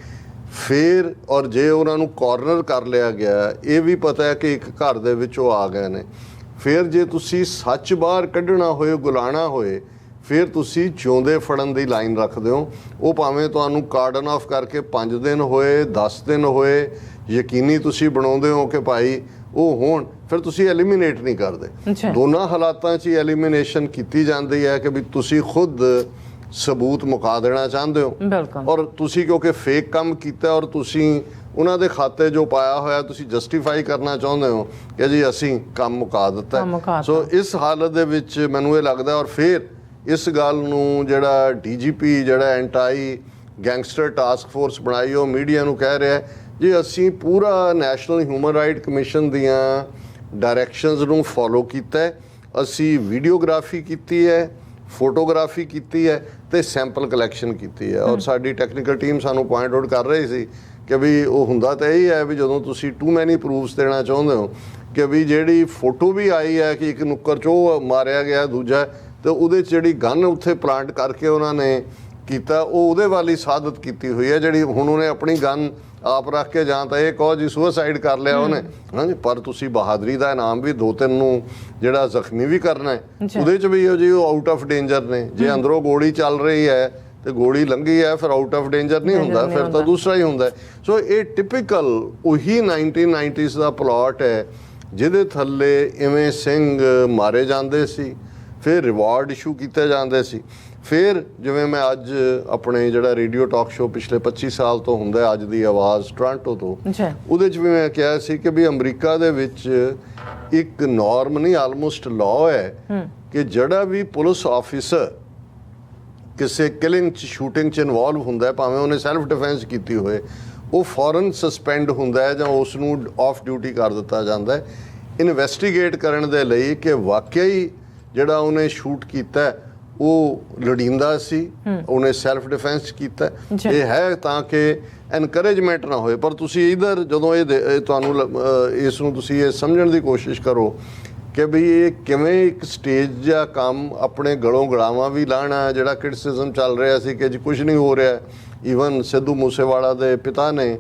ਫਿਰ ਔਰ ਜੇ ਉਹਨਾਂ ਨੂੰ ਕਾਰਨਰ ਕਰ ਲਿਆ ਗਿਆ, ਇਹ ਵੀ ਪਤਾ ਹੈ ਕਿ ਇੱਕ ਘਰ ਦੇ ਵਿੱਚ ਉਹ ਆ ਗਏ ਨੇ। ਫਿਰ ਜੇ ਤੁਸੀਂ ਸੱਚ ਬਾਹਰ ਕੱਢਣਾ ਹੋਏ, ਗੁਲਾਣਾ ਹੋਏ, ਫਿਰ ਤੁਸੀਂ ਜਿਉਂਦੇ ਫੜਨ ਦੀ ਲਾਈਨ ਰੱਖਦੇ ਹੋ। ਉਹ ਭਾਵੇਂ ਤੁਹਾਨੂੰ ਕਾਰਡਨ ਆਫ ਕਰਕੇ 5 ਦਿਨ ਹੋਏ, 10 ਦਿਨ ਹੋਏ, ਯਕੀਨੀ ਤੁਸੀਂ ਬਣਾਉਂਦੇ ਹੋ ਕਿ ਭਾਈ ਉਹ ਹੋਣ, ਫਿਰ ਤੁਸੀਂ ਐਲੀਮੀਨੇਟ ਨਹੀਂ ਕਰਦੇ। ਦੋਨਾਂ ਹਾਲਾਤਾਂ 'ਚ ਹੀ ਐਲੀਮੀਨੇਸ਼ਨ ਕੀਤੀ ਜਾਂਦੀ ਹੈ ਕਿ ਵੀ ਤੁਸੀਂ ਖੁਦ ਸਬੂਤ ਮੁਕਾ ਦੇਣਾ ਚਾਹੁੰਦੇ ਹੋ ਔਰ ਤੁਸੀਂ ਕਿਉਂਕਿ ਫੇਕ ਕੰਮ ਕੀਤਾ ਔਰ ਤੁਸੀਂ ਉਹਨਾਂ ਦੇ ਖਾਤੇ ਜੋ ਪਾਇਆ ਹੋਇਆ ਤੁਸੀਂ ਜਸਟੀਫਾਈ ਕਰਨਾ ਚਾਹੁੰਦੇ ਹੋ ਕਿ ਜੀ ਅਸੀਂ ਕੰਮ ਮੁਕਾ ਦਿੱਤਾ। ਸੋ ਇਸ ਹਾਲਤ ਦੇ ਵਿੱਚ ਮੈਨੂੰ ਇਹ ਲੱਗਦਾ ਔਰ ਫਿਰ ਇਸ ਗੱਲ ਨੂੰ ਜਿਹੜਾ DGP ਜਿਹੜਾ ਐਂਟਾਈ ਗੈਂਗਸਟਰ ਟਾਸਕ ਫੋਰਸ ਬਣਾਈ ਉਹ ਮੀਡੀਆ ਨੂੰ ਕਹਿ ਰਿਹਾ ਜੇ ਅਸੀਂ ਪੂਰਾ ਨੈਸ਼ਨਲ ਹਿਊਮਨ ਰਾਈਟ ਕਮਿਸ਼ਨ ਦੀਆਂ ਡਾਇਰੈਕਸ਼ਨਸ ਨੂੰ ਫੋਲੋ ਕੀਤਾ ਹੈ, ਅਸੀਂ ਵੀਡੀਓਗ੍ਰਾਫੀ ਕੀਤੀ ਹੈ, ਫੋਟੋਗ੍ਰਾਫੀ ਕੀਤੀ ਹੈ ਤੇ ਸੈਂਪਲ ਕਲੈਕਸ਼ਨ ਕੀਤੀ ਹੈ। ਔਰ ਸਾਡੀ ਟੈਕਨੀਕਲ ਟੀਮ ਸਾਨੂੰ ਪੁਆਇੰਟ ਆਊਟ ਕਰ ਰਹੀ ਸੀ ਕਿ ਵੀ ਉਹ ਹੁੰਦਾ ਤਾਂ ਇਹੀ ਹੈ ਵੀ ਜਦੋਂ ਤੁਸੀਂ ਟੂ ਮੈਨੀ ਪ੍ਰੂਫਸ ਦੇਣਾ ਚਾਹੁੰਦੇ ਹੋ ਕਿ ਵੀ ਜਿਹੜੀ ਫੋਟੋ ਵੀ ਆਈ ਹੈ ਕਿ ਇੱਕ ਨੁੱਕਰ 'ਚ ਉਹ ਮਾਰਿਆ ਗਿਆ ਦੂਜਾ, ਤੇ ਉਹਦੇ 'ਚ ਜਿਹੜੀ ਗਨ ਉੱਥੇ ਪਲਾਂਟ ਕਰਕੇ ਉਹਨਾਂ ਨੇ ਕੀਤਾ ਉਹ ਉਹਦੇ ਵੱਲ ਹੀ ਸਾਦਤ ਕੀਤੀ ਹੋਈ ਹੈ। ਜਿਹੜੀ ਹੁਣ ਉਹਨੇ ਆਪਣੀ ਗਨ ਆਪ ਰੱਖ ਕੇ ਜਾਂ ਤਾਂ ਇਹ ਕਹੋ ਜੀ ਸੁਸਾਈਡ ਕਰ ਲਿਆ ਉਹਨੇ, ਹਾਂਜੀ, ਪਰ ਤੁਸੀਂ ਬਹਾਦਰੀ ਦਾ ਇਨਾਮ ਵੀ 2-3 ਨੂੰ ਜਿਹੜਾ ਜ਼ਖਮੀ ਵੀ ਕਰਨਾ ਹੈ ਉਹਦੇ 'ਚ ਵੀ ਜੀ ਉਹ ਆਊਟ ਆਫ ਡੇਂਜਰ ਨੇ। ਜੇ ਅੰਦਰੋਂ ਗੋਲੀ ਚੱਲ ਰਹੀ ਹੈ ਤੇ ਗੋਲੀ ਲੰਘੀ ਹੈ ਫਿਰ ਆਊਟ ਆਫ ਡੇਂਜਰ ਨਹੀਂ ਹੁੰਦਾ, ਫਿਰ ਤਾਂ ਦੂਸਰਾ ਹੀ ਹੁੰਦਾ। ਸੋ ਇਹ ਟਿਪੀਕਲ ਉਹੀ 1990s ਦਾ ਪਲਾਟ ਹੈ ਜਿਹਦੇ ਥੱਲੇ ਇਵੇਂ ਸਿੰਘ ਮਾਰੇ ਜਾਂਦੇ ਸੀ, ਫਿਰ ਰਿਵਾਰਡ ਇਸ਼ੂ ਕੀਤੇ ਜਾਂਦੇ ਸੀ। ਫਿਰ ਜਿਵੇਂ ਮੈਂ ਅੱਜ ਆਪਣੇ ਜਿਹੜਾ ਰੇਡੀਓ ਟਾਕ ਸ਼ੋ ਪਿਛਲੇ 25 ਸਾਲ ਤੋਂ ਹੁੰਦਾ ਅੱਜ ਦੀ ਆਵਾਜ਼ ਟੋਰਾਂਟੋ ਤੋਂ, ਉਹਦੇ 'ਚ ਵੀ ਮੈਂ ਕਿਹਾ ਸੀ ਕਿ ਵੀ ਅਮਰੀਕਾ ਦੇ ਵਿੱਚ ਇੱਕ ਨੋਰਮ ਨਹੀਂ ਆਲਮੋਸਟ ਲਾਅ ਹੈ ਕਿ ਜਿਹੜਾ ਵੀ ਪੁਲਿਸ ਆਫਿਸਰ ਕਿਸੇ ਕਿਲਿੰਗ 'ਚ ਸ਼ੂਟਿੰਗ 'ਚ ਇਨਵੋਲਵ ਹੁੰਦਾ ਹੈ, ਭਾਵੇਂ ਉਹਨੇ ਸੈਲਫ ਡਿਫੈਂਸ ਕੀਤੀ ਹੋਏ, ਉਹ ਫੌਰਨ ਸਸਪੈਂਡ ਹੁੰਦਾ ਹੈ ਜਾਂ ਉਸ ਨੂੰ ਆਫ ਡਿਊਟੀ ਕਰ ਦਿੱਤਾ ਜਾਂਦਾ ਹੈ ਇਨਵੈਸਟੀਗੇਟ ਕਰਨ ਦੇ ਲਈ ਕਿ ਵਾਕਿਆ ਹੀ ਜਿਹੜਾ ਉਹਨੇ ਸ਼ੂਟ ਕੀਤਾ ਉਹ ਲੜੀਂਦਾ ਸੀ, ਉਹਨੇ ਸੈਲਫ ਡਿਫੈਂਸ ਕੀਤਾ। ਇਹ ਹੈ ਤਾਂ ਕਿ ਐਨਕਰੇਜਮੈਂਟ ਨਾ ਹੋਏ। ਪਰ ਤੁਸੀਂ ਇਧਰ ਜਦੋਂ ਇਹ ਤੁਹਾਨੂੰ ਇਸ ਨੂੰ ਤੁਸੀਂ ਇਹ ਸਮਝਣ ਦੀ ਕੋਸ਼ਿਸ਼ ਕਰੋ ਕਿ ਵੀ ਇਹ ਕਿਵੇਂ ਇੱਕ ਸਟੇਜ ਜਾਂ ਕੰਮ ਆਪਣੇ ਗਲੋਂ ਗਲਾਵਾਂ ਵੀ ਲਾਣਾ, ਜਿਹੜਾ ਕ੍ਰਿਟਿਸਿਜ਼ਮ ਚੱਲ ਰਿਹਾ ਸੀ ਕਿ ਜੀ ਕੁਝ ਨਹੀਂ ਹੋ ਰਿਹਾ। ਈਵਨ ਸਿੱਧੂ ਮੂਸੇਵਾਲਾ ਦੇ ਪਿਤਾ ਨੇ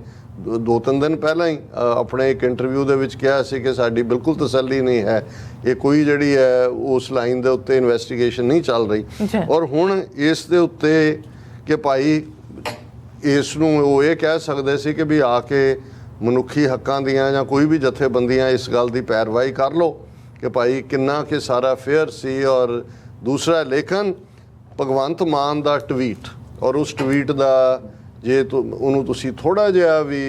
2-3 ਦਿਨ ਪਹਿਲਾਂ ਹੀ ਆਪਣੇ ਇੱਕ ਇੰਟਰਵਿਊ ਦੇ ਵਿੱਚ ਕਿਹਾ ਸੀ ਕਿ ਸਾਡੀ ਬਿਲਕੁਲ ਤਸੱਲੀ ਨਹੀਂ ਹੈ, ਇਹ ਕੋਈ ਜਿਹੜੀ ਹੈ ਉਸ ਲਾਈਨ ਦੇ ਉੱਤੇ ਇਨਵੈਸਟੀਗੇਸ਼ਨ ਨਹੀਂ ਚੱਲ ਰਹੀ। ਔਰ ਹੁਣ ਇਸ ਦੇ ਉੱਤੇ ਕਿ ਭਾਈ ਇਸ ਨੂੰ ਉਹ ਇਹ ਕਹਿ ਸਕਦੇ ਸੀ ਕਿ ਵੀ ਆ ਕੇ ਮਨੁੱਖੀ ਹੱਕਾਂ ਦੀਆਂ ਜਾਂ ਕੋਈ ਵੀ ਜਥੇਬੰਦੀਆਂ ਇਸ ਗੱਲ ਦੀ ਪੈਰਵਾਈ ਕਰ ਲਓ ਕਿ ਭਾਈ ਕਿੰਨਾ ਕਿ ਸਾਰਾ ਫੇਅਰ ਸੀ। ਔਰ ਦੂਸਰਾ ਲੇਕਿਨ ਭਗਵੰਤ ਮਾਨ ਦਾ ਟਵੀਟ, ਔਰ ਉਸ ਟਵੀਟ ਦਾ ਜੇ ਉਹਨੂੰ ਤੁਸੀਂ ਥੋੜ੍ਹਾ ਜਿਹਾ ਵੀ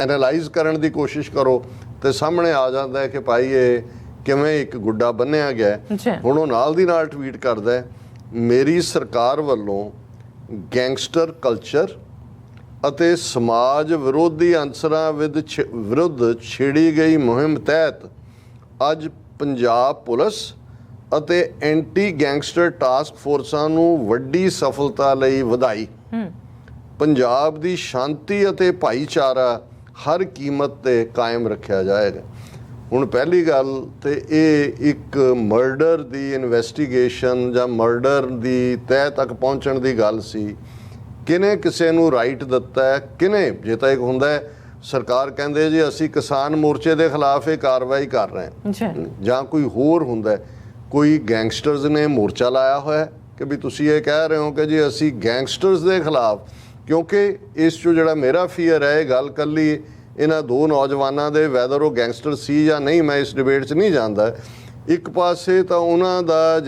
ਐਨਾਲਾਈਜ਼ ਕਰਨ ਦੀ ਕੋਸ਼ਿਸ਼ ਕਰੋ ਤੇ ਸਾਹਮਣੇ ਆ ਜਾਂਦਾ ਹੈ ਕਿ ਭਾਈ ਇਹ ਕਿਵੇਂ ਇੱਕ ਗੁੱਡਾ ਬੰਨਿਆ ਗਿਆ। ਹੁਣ ਉਹ ਨਾਲ ਦੀ ਨਾਲ ਟਵੀਟ ਕਰਦਾ ਹੈ, ਮੇਰੀ ਸਰਕਾਰ ਵੱਲੋਂ ਗੈਂਗਸਟਰ ਕਲਚਰ ਅਤੇ ਸਮਾਜ ਵਿਰੋਧੀ ਅਨਸਰਾਂ ਵਿਰੁੱਧ ਛੇੜੀ ਗਈ ਮੁਹਿੰਮ ਤਹਿਤ ਅੱਜ ਪੰਜਾਬ ਪੁਲਿਸ ਅਤੇ ਐਂਟੀ ਗੈਂਗਸਟਰ ਟਾਸਕ ਫੋਰਸਾਂ ਨੂੰ ਵੱਡੀ ਸਫਲਤਾ ਲਈ ਵਧਾਈ। ਪੰਜਾਬ ਦੀ ਸ਼ਾਂਤੀ ਅਤੇ ਭਾਈਚਾਰਾ ਹਰ ਕੀਮਤ ਤੇ ਕਾਇਮ ਰੱਖਿਆ ਜਾਏਗਾ। ਹੁਣ ਪਹਿਲੀ ਗੱਲ ਤੇ ਇਹ ਇੱਕ ਮਰਡਰ ਦੀ ਇਨਵੈਸਟੀਗੇਸ਼ਨ ਜਾਂ ਮਰਡਰ ਦੀ ਤਹਿ ਤੱਕ ਪਹੁੰਚਣ ਦੀ ਗੱਲ ਸੀ। ਕਿਹਨੇ ਕਿਸੇ ਨੂੰ ਰਾਈਟ ਦਿੱਤਾ ਹੈ, ਕਿਹਨੇ? ਜੇ ਤਾਂ ਇੱਕ ਹੁੰਦਾ ਹੈ ਸਰਕਾਰ ਕਹਿੰਦੇ ਜੀ ਅਸੀਂ ਕਿਸਾਨ ਮੋਰਚੇ ਦੇ ਖਿਲਾਫ ਇਹ ਕਾਰਵਾਈ ਕਰ ਰਹੇ ਹਾਂ, ਜਾਂ ਕੋਈ ਹੋਰ ਹੁੰਦਾ ਕੋਈ ਗੈਂਗਸਟਰਸ ਨੇ ਮੋਰਚਾ ਲਾਇਆ ਹੋਇਆ ਕਿ ਵੀ ਤੁਸੀਂ ਇਹ ਕਹਿ ਰਹੇ ਹੋ ਕਿ ਜੀ ਅਸੀਂ ਗੈਂਗਸਟਰਸ ਦੇ ਖਿਲਾਫ, ਕਿਉਂਕਿ ਇਸ 'ਚੋਂ ਜਿਹੜਾ ਮੇਰਾ ਫੀਅਰ ਹੈ ਇਹ ਗੱਲ ਕੱਲੀ ਇਹਨਾਂ ਦੋ ਨੌਜਵਾਨਾਂ ਦੇ ਵੈਦਰ ਉਹ ਗੈਂਗਸਟਰ ਸੀ ਜਾਂ ਨਹੀਂ, ਮੈਂ ਇਸ ਡਿਬੇਟ 'ਚ ਨਹੀਂ ਜਾਂਦਾ। ਇੱਕ ਪਾਸੇ ਤਾਂ ਉਹਨਾਂ ਦਾ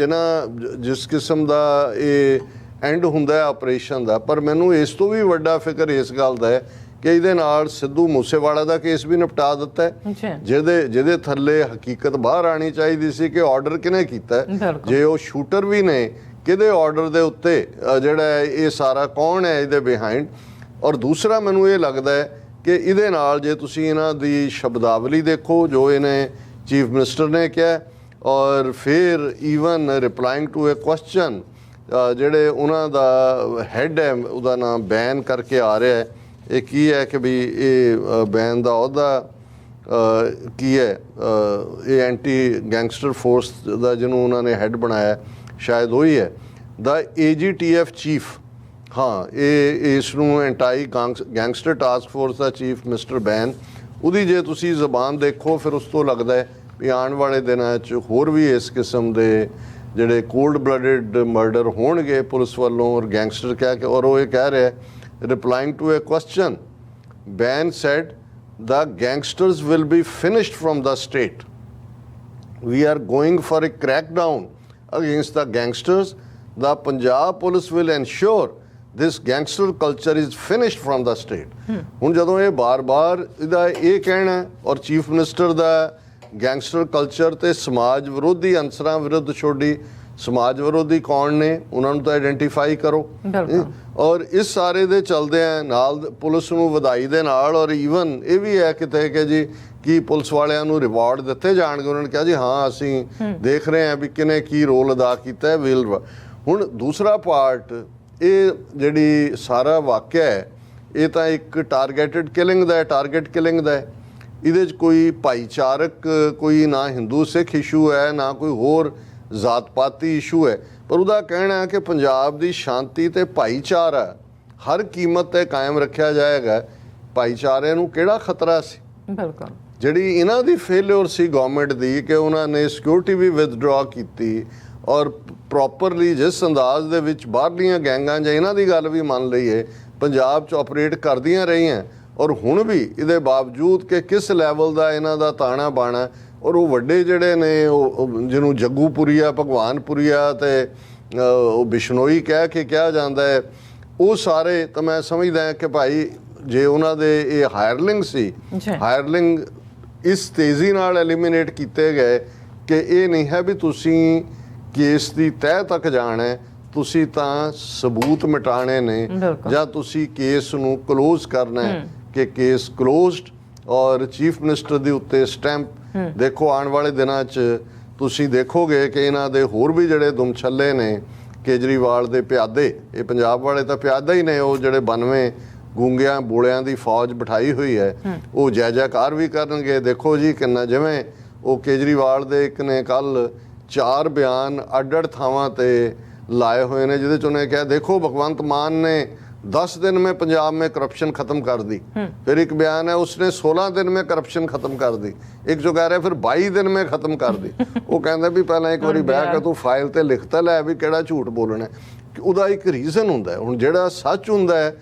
ਜਿਸ ਕਿਸਮ ਦਾ ਇਹ ਐਂਡ ਹੁੰਦਾ ਆਪਰੇਸ਼ਨ ਦਾ, ਪਰ ਮੈਨੂੰ ਇਸ ਤੋਂ ਵੀ ਵੱਡਾ ਫਿਕਰ ਇਸ ਗੱਲ ਦਾ ਹੈ ਕਿ ਇਹਦੇ ਨਾਲ ਸਿੱਧੂ ਮੂਸੇਵਾਲਾ ਦਾ ਕੇਸ ਵੀ ਨਿਪਟਾ ਦਿੱਤਾ ਹੈ, ਜਿਹਦੇ ਥੱਲੇ ਹਕੀਕਤ ਬਾਹਰ ਆਣੀ ਚਾਹੀਦੀ ਸੀ ਕਿ ਆਰਡਰ ਕਿਹਨੇ ਕੀਤਾ। ਜੇ ਉਹ ਸ਼ੂਟਰ ਵੀ ਨੇ, ਕਿਹਦੇ ਆਰਡਰ ਦੇ ਉੱਤੇ ਜਿਹੜਾ ਇਹ ਸਾਰਾ ਕੌਣ ਹੈ ਇਹਦੇ ਬਿਹਾਈਂਡ। ਔਰ ਦੂਸਰਾ ਮੈਨੂੰ ਇਹ ਲੱਗਦਾ ਹੈ ਕਿ ਇਹਦੇ ਨਾਲ ਜੇ ਤੁਸੀਂ ਇਹਨਾਂ ਦੀ ਸ਼ਬਦਾਵਲੀ ਦੇਖੋ ਜੋ ਇਹਨੇ ਚੀਫ ਮਿਨਿਸਟਰ ਨੇ ਕਿਹਾ, ਔਰ ਫਿਰ ਈਵਨ ਰਿਪਲਾਈਂਗ ਟੂ ਏ ਕੁਐਸਚਨ ਜਿਹੜੇ ਉਹਨਾਂ ਦਾ ਹੈਡ ਹੈ ਉਹਦਾ ਨਾਮ ਬੈਨ ਕਰਕੇ ਆ ਰਿਹਾ ਹੈ, ਇਹ ਕੀ ਹੈ ਕਿ ਵੀ ਇਹ ਬੈਨ ਦਾ ਅਹੁਦਾ ਕੀ ਹੈ, ਇਹ ਐਂਟੀ ਗੈਂਗਸਟਰ ਫੋਰਸ ਦਾ ਜਿਹਨੂੰ ਉਹਨਾਂ ਨੇ ਹੈਡ ਬਣਾਇਆ ਸ਼ਾਇਦ ਉਹੀ ਹੈ, ਦਾ AGTF ਚੀਫ। ਹਾਂ, ਇਹ ਇਸ ਨੂੰ ਐਂਟੀ ਗੈਂਗਸਟਰ ਟਾਸਕ ਫੋਰਸ ਦਾ ਚੀਫ ਮਿਸਟਰ ਬੈਨ, ਉਹਦੀ ਜੇ ਤੁਸੀਂ ਜ਼ਬਾਨ ਦੇਖੋ ਫਿਰ ਉਸ ਤੋਂ ਲੱਗਦਾ ਹੈ ਵੀ ਆਉਣ ਵਾਲੇ ਦਿਨਾਂ 'ਚ ਹੋਰ ਵੀ ਇਸ ਕਿਸਮ ਦੇ ਜਿਹੜੇ ਕੋਲਡ ਬਲੱਡਡ ਮਰਡਰ ਹੋਣਗੇ ਪੁਲਿਸ ਵੱਲੋਂ ਔਰ ਗੈਂਗਸਟਰ ਕਹਿ ਕੇ। ਔਰ ਉਹ ਇਹ ਕਹਿ ਰਿਹਾ replying to a question, Ban said the gangsters will be finished from the state. We are going for a crackdown against the gangsters. The Punjab police will ensure this gangster culture is finished from the state. ਹੁਣ ਜਦੋਂ ਇਹ ਬਾਰ-ਬਾਰ ਇਹਦਾ ਇਹ ਕਹਿਣਾ ਔਰ chief minister ਦਾ gangster culture ਤੇ ਸਮਾਜ ਵਿਰੋਧੀ ਅਨਸਰਾਂ ਵਿਰੁੱਧ ਛੋੜੀ ਸਮਾਜ ਵਿਰੋਧੀ ਕੌਣ ਨੇ ਉਹਨਾਂ ਨੂੰ ਤਾਂ ਆਇਡੈਂਟੀਫਾਈ ਕਰੋ। ਔਰ ਇਸ ਸਾਰੇ ਦੇ ਚਲਦਿਆਂ ਨਾਲ ਪੁਲਿਸ ਨੂੰ ਵਧਾਈ ਦੇ ਨਾਲ, ਔਰ ਈਵਨ ਇਹ ਵੀ ਹੈ ਕਿਤੇ ਕਿ ਜੀ ਕੀ ਪੁਲਿਸ ਵਾਲਿਆਂ ਨੂੰ ਰਿਵਾਰਡ ਦਿੱਤੇ ਜਾਣਗੇ। ਉਹਨਾਂ ਨੇ ਕਿਹਾ ਜੀ ਹਾਂ ਅਸੀਂ ਦੇਖ ਰਹੇ ਹਾਂ ਵੀ ਕਿਹਨੇ ਕੀ ਰੋਲ ਅਦਾ ਕੀਤਾ ਹੈ। ਹੁਣ ਦੂਸਰਾ ਪਾਰਟ, ਇਹ ਜਿਹੜੀ ਸਾਰਾ ਵਾਕਿਆ ਹੈ ਇਹ ਤਾਂ ਇੱਕ ਟਾਰਗੇਟਡ ਕਿਲਿੰਗ ਦਾ ਹੈ, ਟਾਰਗੇਟ ਕਿਲਿੰਗ ਦਾ ਹੈ। ਇਹਦੇ 'ਚ ਕੋਈ ਭਾਈਚਾਰਕ ਕੋਈ ਨਾ ਹਿੰਦੂ ਸਿੱਖ ਇਸ਼ੂ ਹੈ, ਨਾ ਕੋਈ ਹੋਰ ਜ਼ਾਤ ਪਾਤੀ ਇਸ਼ੂ ਹੈ, ਪਰ ਉਹਦਾ ਕਹਿਣਾ ਹੈ ਕਿ ਪੰਜਾਬ ਦੀ ਸ਼ਾਂਤੀ ਤੇ ਭਾਈਚਾਰਾ ਹਰ ਕੀਮਤ ਤੇ ਕਾਇਮ ਰੱਖਿਆ ਜਾਏਗਾ। ਭਾਈਚਾਰੇ ਨੂੰ ਕਿਹੜਾ ਖਤਰਾ ਸੀ? ਬਿਲਕੁਲ। ਜਿਹੜੀ ਇਹਨਾਂ ਦੀ ਫੇਲਿਅਰ ਸੀ ਗਵਰਨਮੈਂਟ ਦੀ ਕਿ ਉਹਨਾਂ ਨੇ ਸਿਕਿਉਰਿਟੀ ਵੀ ਵਿਦਡਰਾ ਕੀਤੀ ਔਰ ਪ੍ਰੋਪਰਲੀ ਜਿਸ ਅੰਦਾਜ਼ ਦੇ ਵਿੱਚ ਬਾਹਰਲੀਆਂ ਗੈਂਗਾਂ ਜਾਂ ਇਹਨਾਂ ਦੀ ਗੱਲ ਵੀ ਮੰਨ ਲਈਏ ਪੰਜਾਬ 'ਚ ਆਪਰੇਟ ਕਰਦੀਆਂ ਰਹੀਆਂ, ਔਰ ਹੁਣ ਵੀ ਇਹਦੇ ਬਾਵਜੂਦ ਕਿ ਕਿਸ ਲੈਵਲ ਦਾ ਇਹਨਾਂ ਦਾ ਤਾਣਾ ਬਾਣਾ, ਔਰ ਉਹ ਵੱਡੇ ਜਿਹੜੇ ਨੇ ਉਹ ਜਿਹਨੂੰ ਜੱਗੂਪੁਰੀਆ, ਭਗਵਾਨਪੁਰੀਆ ਤੇ ਉਹ ਬਿਸ਼ਨੋਈ ਕਹਿ ਕੇ ਕਿਹਾ ਜਾਂਦਾ ਹੈ, ਉਹ ਸਾਰੇ ਤਾਂ ਮੈਂ ਸਮਝਦਾ ਕਿ ਭਾਈ ਜੇ ਉਹਨਾਂ ਦੇ ਇਹ ਹਾਇਰਲਿੰਗ ਸੀ, ਹਾਇਰਲਿੰਗ ਇਸ ਤੇਜ਼ੀ ਨਾਲ ਐਲੀਮੀਨੇਟ ਕੀਤੇ ਗਏ ਕਿ ਇਹ ਨਹੀਂ ਹੈ ਵੀ ਤੁਸੀਂ ਕੇਸ ਦੀ ਤਹਿ ਤੱਕ ਜਾਣਾ ਹੈ, ਤੁਸੀਂ ਤਾਂ ਸਬੂਤ ਮਿਟਾਣੇ ਨੇ ਜਾਂ ਤੁਸੀਂ ਕੇਸ ਨੂੰ ਕਲੋਜ਼ ਕਰਨਾ ਹੈ ਕਿ ਕੇਸ ਕਲੋਜ਼ਡ। ਔਰ ਚੀਫ ਮਿਨਿਸਟਰ ਦੇ ਉੱਤੇ ਸਟੈਂਪ ਦੇਖੋ, ਆਉਣ ਵਾਲੇ ਦਿਨਾਂ 'ਚ ਤੁਸੀਂ ਦੇਖੋਗੇ ਕਿ ਇਹਨਾਂ ਦੇ ਹੋਰ ਵੀ ਜਿਹੜੇ ਦੁਮਛੱਲੇ ਨੇ, ਕੇਜਰੀਵਾਲ ਦੇ ਪਿਆਦੇ, ਇਹ ਪੰਜਾਬ ਵਾਲੇ ਤਾਂ ਪਿਆਦਾ ਹੀ ਨੇ, ਉਹ ਜਿਹੜੇ 92 ਗੂੰਗਿਆਂ ਬੋਲਿਆਂ ਦੀ ਫੌਜ ਬਿਠਾਈ ਹੋਈ ਹੈ, ਉਹ ਜੈ ਜੈਕਾਰ ਵੀ ਕਰਨਗੇ। ਦੇਖੋ ਜੀ ਕਿੰਨਾ, ਜਿਵੇਂ ਉਹ ਕੇਜਰੀਵਾਲ ਦੇ ਇੱਕ ਨੇ ਕੱਲ 4 ਬਿਆਨ ਅੱਡ-ਅੱਡ ਥਾਵਾਂ ਤੇ ਲਾਏ ਹੋਏ ਨੇ ਜਿਹਦੇ 'ਚ ਉਹਨੇ ਕਿਹਾ ਦੇਖੋ ਭਗਵੰਤ ਮਾਨ ਨੇ 10 दिन में पंजाब में करप्शन खत्म कर दी, फिर एक बयान है उसने 16 दिन में करप्शन खत्म कर दी, एक जो कह रहा है फिर 22 दिन में खत्म कर दी। वो कहता भी पहले एक बारी बह के तू फाइल ते लिखता लै भी किहड़ा झूठ बोलना है। ਉਹਦਾ ਇੱਕ ਰੀਜ਼ਨ ਹੁੰਦਾ ਹੈ। ਹੁਣ ਜਿਹੜਾ ਸੱਚ ਹੁੰਦਾ ਹੈ,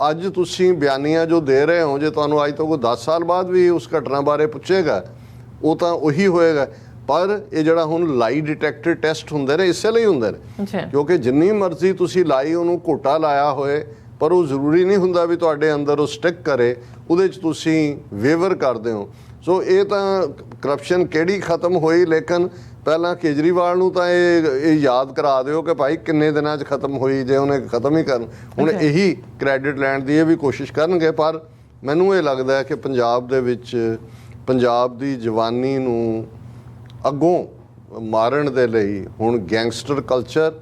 ਅੱਜ ਤੁਸੀਂ ਬਿਆਨੀਆਂ ਜੋ ਦੇ ਰਹੇ ਹੋ, ਜੇ ਤੁਹਾਨੂੰ ਅੱਜ ਤੋਂ ਕੋਈ 10 ਸਾਲ ਬਾਅਦ ਵੀ ਉਸ ਘਟਨਾ ਬਾਰੇ ਪੁੱਛੇਗਾ ਉਹ ਤਾਂ ਉਹੀ ਹੋਏਗਾ। ਪਰ ਇਹ ਜਿਹੜਾ ਹੁਣ ਲਾਈ ਡਿਟੈਕਟਰ ਟੈਸਟ ਹੁੰਦੇ ਨੇ ਇਸੇ ਲਈ ਹੁੰਦੇ ਨੇ ਕਿਉਂਕਿ ਜਿੰਨੀ ਮਰਜ਼ੀ ਤੁਸੀਂ ਲਾਈ ਉਹਨੂੰ ਘੋਟਾ ਲਾਇਆ ਹੋਏ ਪਰ ਉਹ ਜ਼ਰੂਰੀ ਨਹੀਂ ਹੁੰਦਾ ਵੀ ਤੁਹਾਡੇ ਅੰਦਰ ਉਹ ਸਟਿਕ ਕਰੇ, ਉਹਦੇ 'ਚ ਤੁਸੀਂ ਵੇਵਰ ਕਰਦੇ ਹੋ। ਸੋ ਇਹ ਤਾਂ ਕਰਪਸ਼ਨ ਕਿਹੜੀ ਖਤਮ ਹੋਈ, ਲੇਕਿਨ ਪਹਿਲਾਂ ਕੇਜਰੀਵਾਲ ਨੂੰ ਤਾਂ ਇਹ ਯਾਦ ਕਰਾ ਦਿਓ ਕਿ ਭਾਈ ਕਿੰਨੇ ਦਿਨਾਂ 'ਚ ਖਤਮ ਹੋਈ, ਜੇ ਉਹਨੇ ਖਤਮ ਹੀ ਕਰਨ। ਹੁਣ ਇਹੀ ਕ੍ਰੈਡਿਟ ਲੈਣ ਦੀ ਇਹ ਵੀ ਕੋਸ਼ਿਸ਼ ਕਰਨਗੇ। ਪਰ ਮੈਨੂੰ ਇਹ ਲੱਗਦਾ ਹੈ ਕਿ ਪੰਜਾਬ ਦੇ ਵਿੱਚ ਪੰਜਾਬ ਦੀ ਜਵਾਨੀ ਨੂੰ ਅੱਗੋਂ ਮਾਰਨ ਦੇ ਲਈ ਹੁਣ ਗੈਂਗਸਟਰ ਕਲਚਰ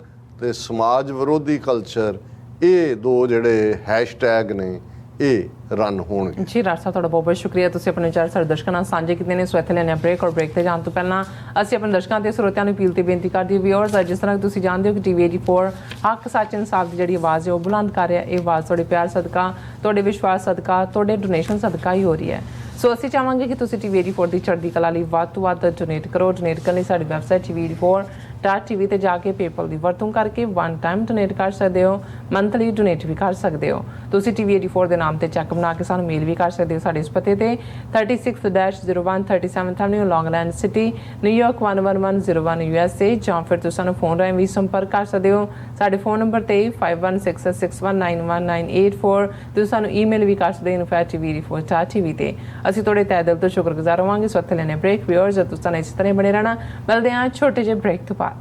ਤੇ ਸਮਾਜ ਵਿਰੋਧੀ ਕਲਚਰ, ਇਹ ਦੋ ਜਿਹੜੇ ਹੈਸ਼ਟੈਗ ਨੇ ਇਹ ਰਨ ਹੋਣਗੇ। ਜੀ ਰਾਜ ਸਾਹਿਬ, ਤੁਹਾਡਾ ਬਹੁਤ ਬਹੁਤ ਸ਼ੁਕਰੀਆ, ਤੁਸੀਂ ਆਪਣੇ ਵਿਚਾਰ ਸਾਡੇ ਦਰਸ਼ਕਾਂ ਨਾਲ ਸਾਂਝੇ ਕੀਤੇ ਨੇ। ਸੋ ਇੱਥੇ ਲੈਣੇ ਬ੍ਰੇਕ, ਔਰ ਬ੍ਰੇਕ ਤੇ ਜਾਣ ਤੋਂ ਪਹਿਲਾਂ ਅਸੀਂ ਆਪਣੇ ਦਰਸ਼ਕਾਂ ਤੇ ਸਰੋਤਿਆਂ ਨੂੰ ਅਪੀਲ ਤੇ ਬੇਨਤੀ ਕਰਦੇ ਹਾਂ ਵਿਊਅਰਸ, ਜਿਸ ਤਰ੍ਹਾਂ ਤੁਸੀਂ ਜਾਣਦੇ ਹੋ ਕਿ TV 84 ਹੱਕ ਸੱਚ ਇਨਸਾਫ ਦੀ ਜਿਹੜੀ ਆਵਾਜ਼ ਹੈ ਉਹ ਬੁਲੰਦ ਕਰ ਰਿਹਾ। ਇਹ ਆਵਾਜ਼ ਤੁਹਾਡੇ ਪਿਆਰ ਸਦਕਾ, ਤੁਹਾਡੇ ਵਿਸ਼ਵਾਸ ਸਦਕਾ, ਤੁਹਾਡੇ ਡੋਨੇਸ਼ਨ ਸਦਕਾ ਹੀ ਹੋ ਰਹੀ ਹੈ। ਸੋ ਅਸੀਂ ਚਾਹਾਂਗੇ ਕਿ ਤੁਸੀਂ TV 84 ਦੀ ਚੜ੍ਹਦੀ ਕਲਾ ਲਈ ਵੱਧ ਤੋਂ ਵੱਧ ਡੋਨੇਟ ਕਰੋ। ਡੋਨੇਟ ਕਰਨ ਲਈ ਸਾਡੀ ਵੈਬਸਾਈਟ TV84.tv ਤੇ ਜਾ ਕੇ ਪੇਪਲ ਦੀ ਵਰਤੋਂ ਕਰਕੇ 1 ਟਾਈਮ ਡੋਨੇਟ ਕਰ ਸਕਦੇ ਹੋ, ਮੰਥਲੀ ਡੋਨੇਟ ਵੀ ਕਰ ਸਕਦੇ ਹੋ। ਤੁਸੀਂ TV 84 ਦੇ ਨਾਮ ਤੇ ਚੈੱਕ ਬਣਾ ਕੇ ਸਾਨੂੰ ਮੇਲ ਵੀ ਕਰ ਸਕਦੇ ਹੋ ਸਾਡੇ ਇਸ ਪਤੇ ਤੇ 36-01 37th Avenue, Long Island City, New York 11101 USA, ਜਾਂ ਫਿਰ ਤੁਸੀਂ ਸਾਨੂੰ ਫੋਨ ਰਾਹੀਂ ਵੀ ਸੰਪਰਕ ਕਰ ਸਕਦੇ ਹੋ ਸਾਡੇ ਫੋਨ ਨੰਬਰ ਤੇ 516661919884। ਤੁਸੀਂ ਸਾਨੂੰ ਈਮੇਲ ਵੀ ਕਰ ਸਕਦੇ ਹੋ info@tv84.tv ਤੇ। ਅਸੀਂ ਤੁਹਾਡੇ ਤਹਿ ਦਿਲ ਤੋਂ ਸ਼ੁਕਰਗੁਜ਼ਾਰ ਹੋਵਾਂਗੇ। ਸੋ ਇੱਥੇ ਲੈਣੇ ਬ੍ਰੇਕ। ਵਿਊਅਰਸ, ਤੁਸੀਂ ਇਸੇ ਤਰ੍ਹਾਂ ਬਣੇ ਰਹਿਣਾ। ਮਿਲਦੇ ਹਾਂ ਛੋਟੇ ਜਿਹੇ ਬ੍ਰੇਕ ਤੋਂ ਬਾਅਦ।